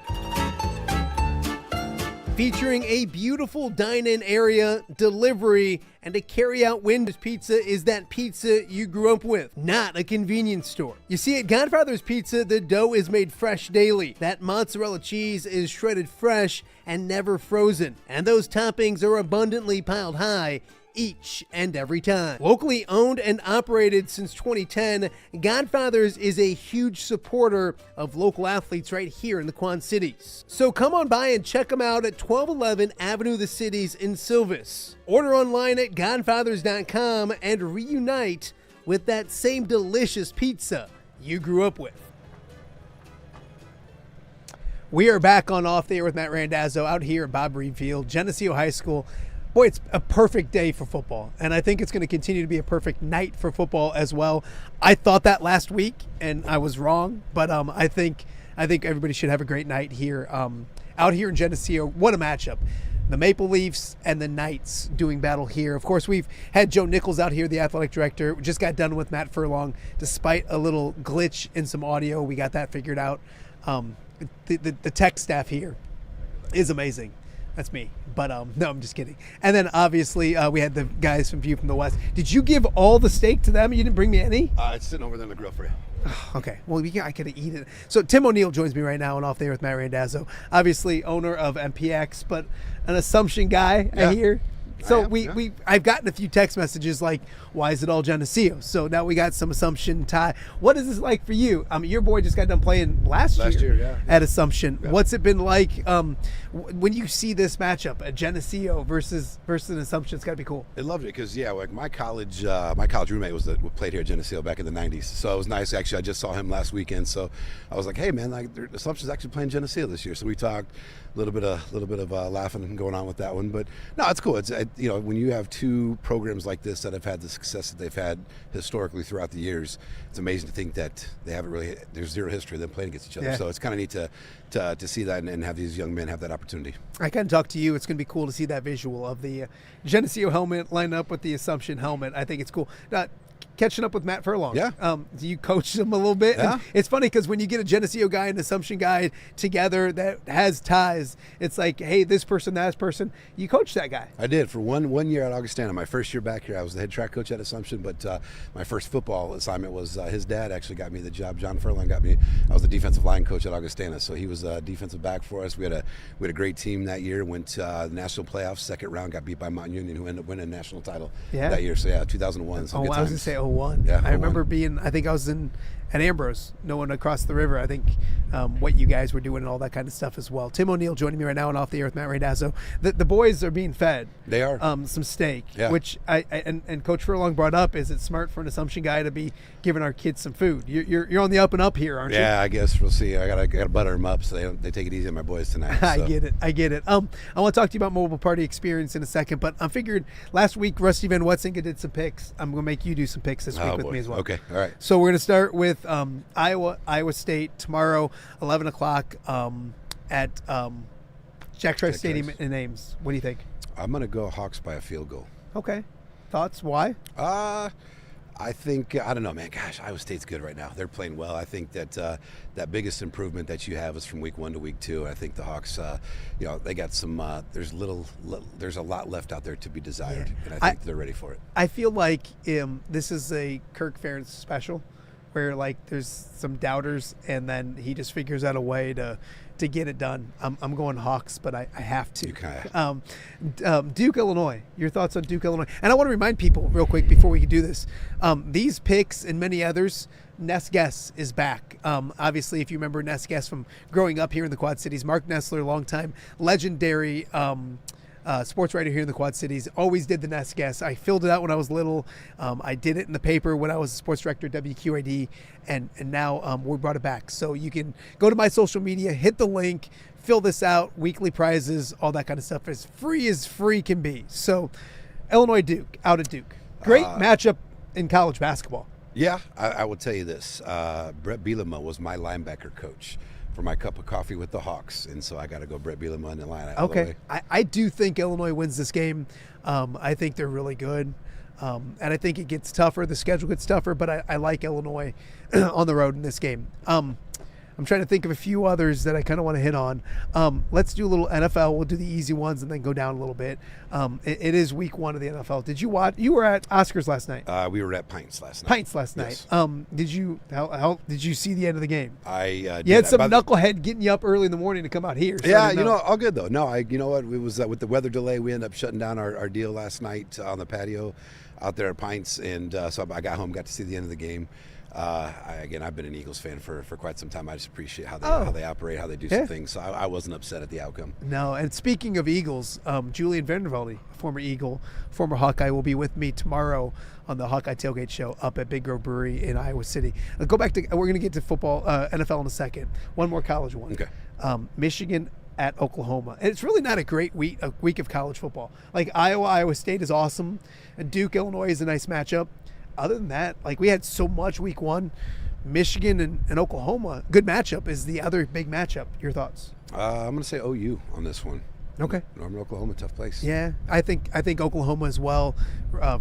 Featuring a beautiful dine-in area, delivery, and a carry-out window, pizza is that pizza you grew up with, not a convenience store. You see, at Godfather's Pizza, the dough is made fresh daily. That mozzarella cheese is shredded fresh and never frozen. And those toppings are abundantly piled high each and every time. Locally owned and operated since 2010, Godfather's is a huge supporter of local athletes right here in the Quad Cities. So come on by and check them out at 1211 Avenue of the Cities in Silvis. Order online at godfathers.com and reunite with that same delicious pizza you grew up with. We are back on Off the Air with Matt Randazzo out here at Bob Reade Field, Geneseo High School. Boy, it's a perfect day for football, and I think it's going to continue to be a perfect night for football as well. I thought that last week, and I was wrong, but I think everybody should have a great night here, out here in Geneseo. What a matchup. The Maple Leafs and the Knights doing battle here. Of course, we've had Joe Nichols out here, the athletic director. We just got done with Matt Furlong. Despite a little glitch in some audio, we got that figured out. The tech staff here is amazing. That's me. But no, I'm just kidding. And then obviously we had the guys from View from the West. Did you give all the steak to them? You didn't bring me any? It's sitting over there in the grill for you. Okay. Well, I could eat it. So Tim O'Neill joins me right now on Off the Air with Matt Randazzo. Obviously owner of MPX, but an Assumption guy, I hear. So I've gotten a few text messages like, why is it all Geneseo? So now we got some Assumption tie. What is this like for you? Your boy just got done playing last year at Assumption. Yeah. What's it been like when you see this matchup, a Geneseo versus an Assumption? It's got to be cool. I loved it because, like my college roommate played here at Geneseo back in the 90s. So it was nice. Actually, I just saw him last weekend. So I was like, hey, man, Assumption's actually playing Geneseo this year. So we talked. A little bit of laughing going on with that one, but no, it's cool. It's when you have two programs like this that have had the success that they've had historically throughout the years, it's amazing to think that there's zero history of them playing against each other. Yeah. So it's kind of neat to see that and have these young men have that opportunity. I can talk to you. It's going to be cool to see that visual of the Geneseo helmet line up with the Assumption helmet. I think it's cool. catching up with Matt Furlong. Yeah. Do you coach him a little bit? Yeah. And it's funny because when you get a Geneseo guy and Assumption guy together that has ties, it's like, hey, this person, that person, you coach that guy. I did for one year at Augustana. My first year back here, I was the head track coach at Assumption, but my first football assignment was his dad actually got me the job. John Furlong got me. I was the defensive line coach at Augustana, so he was a defensive back for us. We had a great team that year. Went to the national playoffs, second round, got beat by Mount Union, who ended up winning a national title that year. So 2001. So I was good going to times. say 01. Yeah, I remember I think I was at Ambrose, no one across the river. I think what you guys were doing and all that kind of stuff as well. Tim O'Neill joining me right now and off the air with Matt Randazzo. The boys are being fed. They are. Some steak, Yeah. which and Coach Furlong brought up. Is it smart for an Assumption guy to be giving our kids some food? You're on the up and up here, aren't you? Yeah, I guess we'll see. I gotta butter them up so they take it easy on my boys tonight. So. I get it. I want to talk to you about mobile party experience in a second, but I figured last week Rusty Van Wetzinga did some picks. I'm going to make you do some picks this week with me as well. Okay, all right. So we're going to start with Iowa State tomorrow, 11 o'clock at Jack Trice Stadium in Ames. What do you think? I'm going to go Hawks by a field goal. Okay. Thoughts? Why? I think, I don't know, man. Gosh, Iowa State's good right now. They're playing well. I think that that biggest improvement that you have is from week 1 to week 2. I think the Hawks, they got some, there's a lot left out there to be desired, and I think they're ready for it. I feel like this is a Kirk Ferentz special where, like, there's some doubters, and then he just figures out a way to get it done. I'm going Hawks, but I have to. Duke, Illinois. Your thoughts on Duke, Illinois? And I want to remind people real quick before we do this. These picks and many others, Ness Guess is back. Obviously, if you remember Ness Guess from growing up here in the Quad Cities, Mark Nessler, longtime legendary sports writer here in the Quad Cities, always did the Ness Guess. I filled it out when I was little. I did it in the paper when I was a sports director at WQID, and now we brought it back. So you can go to my social media, hit the link, fill this out, weekly prizes, all that kind of stuff, as free can be. So Illinois Duke, out of Duke. Great matchup in college basketball. Yeah, I will tell you this. Brett Bielema was my linebacker coach for my cup of coffee with the Hawks, and so I got to go Brett Bielema in the line. Okay, I do think Illinois wins this game. I think they're really good, and I think it gets tougher. The schedule gets tougher, but I like Illinois on the road in this game. I'm trying to think of a few others that I kind of want to hit on. Let's do a little NFL. We'll do the easy ones and then go down a little bit. It is week 1 of the NFL. Did you watch? You were at Oscars last night. We were at Pints last night. Pints last night. Did you? How did you see the end of the game? I you had some knucklehead getting you up early in the morning to come out here. So yeah, all good though. No, you know what? It was with the weather delay. We ended up shutting down our deal last night on the patio out there at Pints, and so I got home, got to see the end of the game. I've been an Eagles fan for quite some time. I just appreciate how they operate, how they do some things. So I wasn't upset at the outcome. No, and speaking of Eagles, Julian Vandervelde, former Eagle, former Hawkeye, will be with me tomorrow on the Hawkeye Tailgate Show up at Big Grove Brewery in Iowa City. Go back to, we're going to get to football, NFL in a second. One more college one. Okay. Michigan at Oklahoma. And it's really not a great week of college football. Like Iowa State is awesome, and Duke, Illinois is a nice matchup. Other than that, like, we had so much week 1. Michigan and Oklahoma, good matchup is the other big matchup. Your thoughts? I'm going to say OU on this one. Okay. Norman, Oklahoma, tough place. Yeah, I think Oklahoma as well.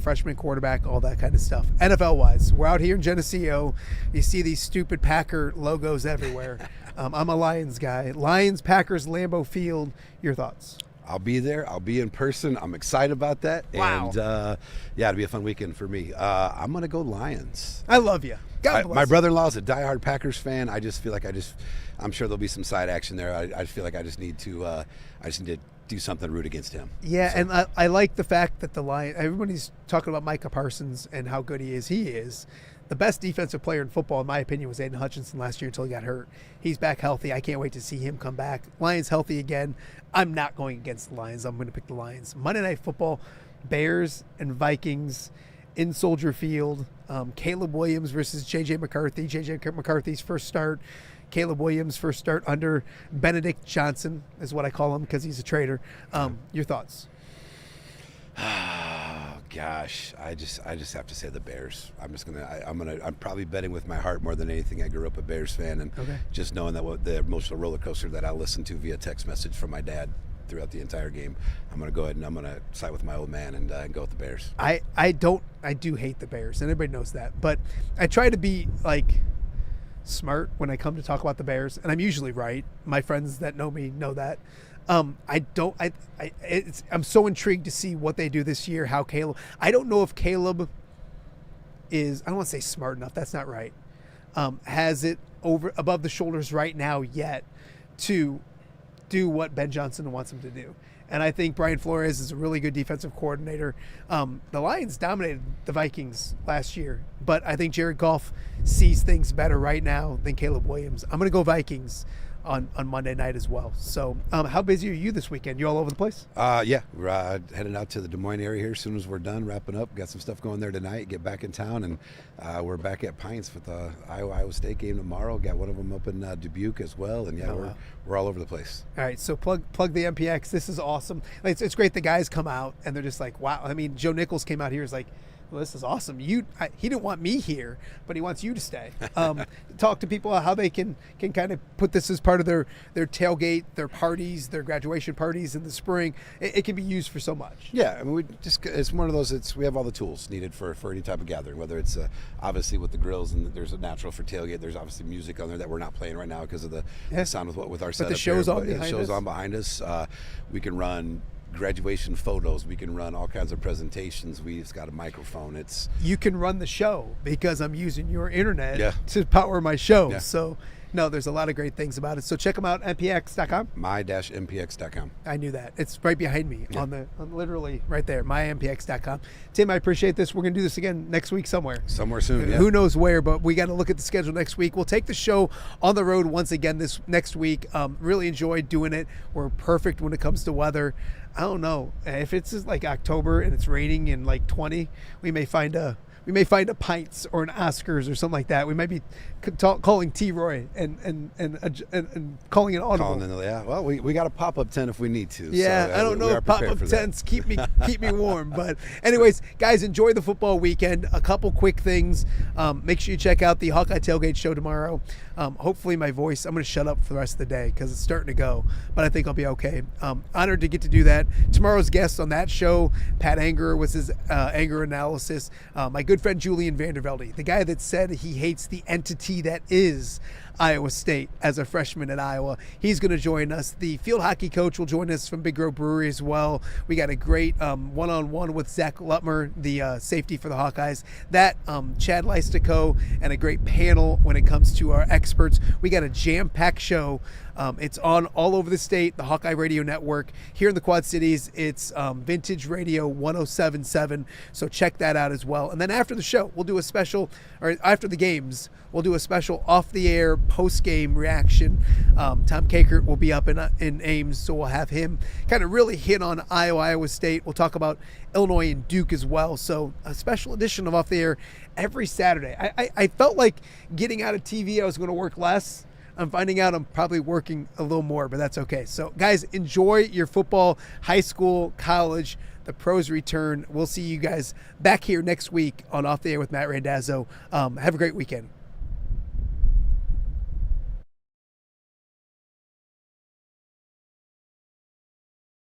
Freshman quarterback, all that kind of stuff. NFL wise, we're out here in Geneseo. You see these stupid Packer logos everywhere. I'm a Lions guy. Lions, Packers, Lambeau Field. Your thoughts? I'll be there. I'll be in person. I'm excited about that. Wow. And it'll be a fun weekend for me. I'm going to go Lions. I love you. God bless my you. brother-in-law is a diehard Packers fan. I just feel like I'm sure there'll be some side action there. I just feel like I just need to do something to root against him. Yeah, so. And I like the fact that the Lions, everybody's talking about Micah Parsons and how good he is. He is. The best defensive player in football, in my opinion, was Aiden Hutchinson last year until he got hurt. He's back healthy. I can't wait to see him come back. Lions healthy again. I'm not going against the Lions. I'm going to pick the Lions. Monday Night Football, Bears and Vikings in Soldier Field. Caleb Williams versus J.J. McCarthy. J.J. McCarthy's first start. Caleb Williams' first start under Benedict Johnson is what I call him because he's a traitor. Your thoughts? Oh gosh, I just have to say the Bears. I'm probably betting with my heart more than anything. I grew up a Bears fan, and just knowing that the emotional roller coaster that I listened to via text message from my dad. throughout the entire game. I'm going to go ahead and I'm going to side with my old man and go with the Bears. I do hate the Bears, and everybody knows that. But I try to be like smart when I come to talk about the Bears, and I'm usually right. My friends that know me know that. I'm so intrigued to see what they do this year. How Caleb? I don't know if Caleb is. I don't want to say smart enough. That's not right. Has it above the shoulders right now yet to do what Ben Johnson wants him to do? And I think Brian Flores is a really good defensive coordinator. The Lions dominated the Vikings last year, but I think Jared Goff sees things better right now than Caleb Williams. I'm going to go Vikings on Monday night as well. So how busy are you this weekend? You all over the place? Yeah, we're heading out to the Des Moines area here as soon as we're done wrapping up. Got some stuff going there tonight, get back in town, and we're back at Pines for the Iowa State game tomorrow. Got one of them up in Dubuque as well, and we're all over the place. All right, so plug the MPX. This is awesome. It's great the guys come out, and they're just like, wow. I mean, Joe Nichols came out here, is like, well, this is awesome. He didn't want me here, but he wants you to stay. Talk to people how they can kind of put this as part of their tailgate, their parties, their graduation parties in the spring. It can be used for so much. Yeah, I mean, it's one of those. We have all the tools needed for any type of gathering. Whether it's obviously with the grills and there's a natural for tailgate. There's obviously music on there that we're not playing right now because of the sound with our setup. But the show's here. on behind us. The show's on behind us. We can run graduation photos. We can run all kinds of presentations. We've got a microphone. You can run the show because I'm using your internet to power my show. Yeah. So no, there's a lot of great things about it. So check them out, mpx.com. my-mpx.com. I knew that. It's right behind me on literally right there, mympx.com. Tim, I appreciate this. We're going to do this again next week somewhere. Somewhere soon, Who knows where, but we got to look at the schedule next week. We'll take the show on the road once again this next week. Really enjoyed doing it. We're perfect when it comes to weather. I don't know if it's like October and it's raining in like 20. We may find a Pints or an Oscars or something like that. We might be calling T-Roy and calling it audible. Well, we got a pop-up tent if we need to. Yeah, so, I don't know if pop-up tents keep me warm. But anyways, guys, enjoy the football weekend. A couple quick things. Make sure you check out the Hawkeye Tailgate show tomorrow. Hopefully my voice, I'm going to shut up for the rest of the day because it's starting to go. But I think I'll be okay. Honored to get to do that. Tomorrow's guest on that show, Pat Anger, was his anger analysis. My good friend Julian Vandervelde, the guy that said he hates the entity that is Iowa State as a freshman at Iowa. He's going to join us. The field hockey coach will join us from Big Grove Brewery as well. We got a great one-on-one with Zach Lutmer, the safety for the Hawkeyes. That Chad Leistico, and a great panel when it comes to our experts. We got a jam-packed show. It's on all over the state, the Hawkeye Radio Network. Here in the Quad Cities, it's Vintage Radio 107.7, so check that out as well. And then after the show, we'll do a special, or after the games, we'll do a special off-the-air post-game reaction. Tom Kakert will be up in Ames, so we'll have him kind of really hit on Iowa State. We'll talk about Illinois and Duke as well. So a special edition of Off the Air every Saturday. I felt like getting out of TV, I was going to work less. I'm finding out I'm probably working a little more, but that's okay. So, guys, enjoy your football, high school, college. The pros return. We'll see you guys back here next week on Off the Air with Matt Randazzo. Have a great weekend.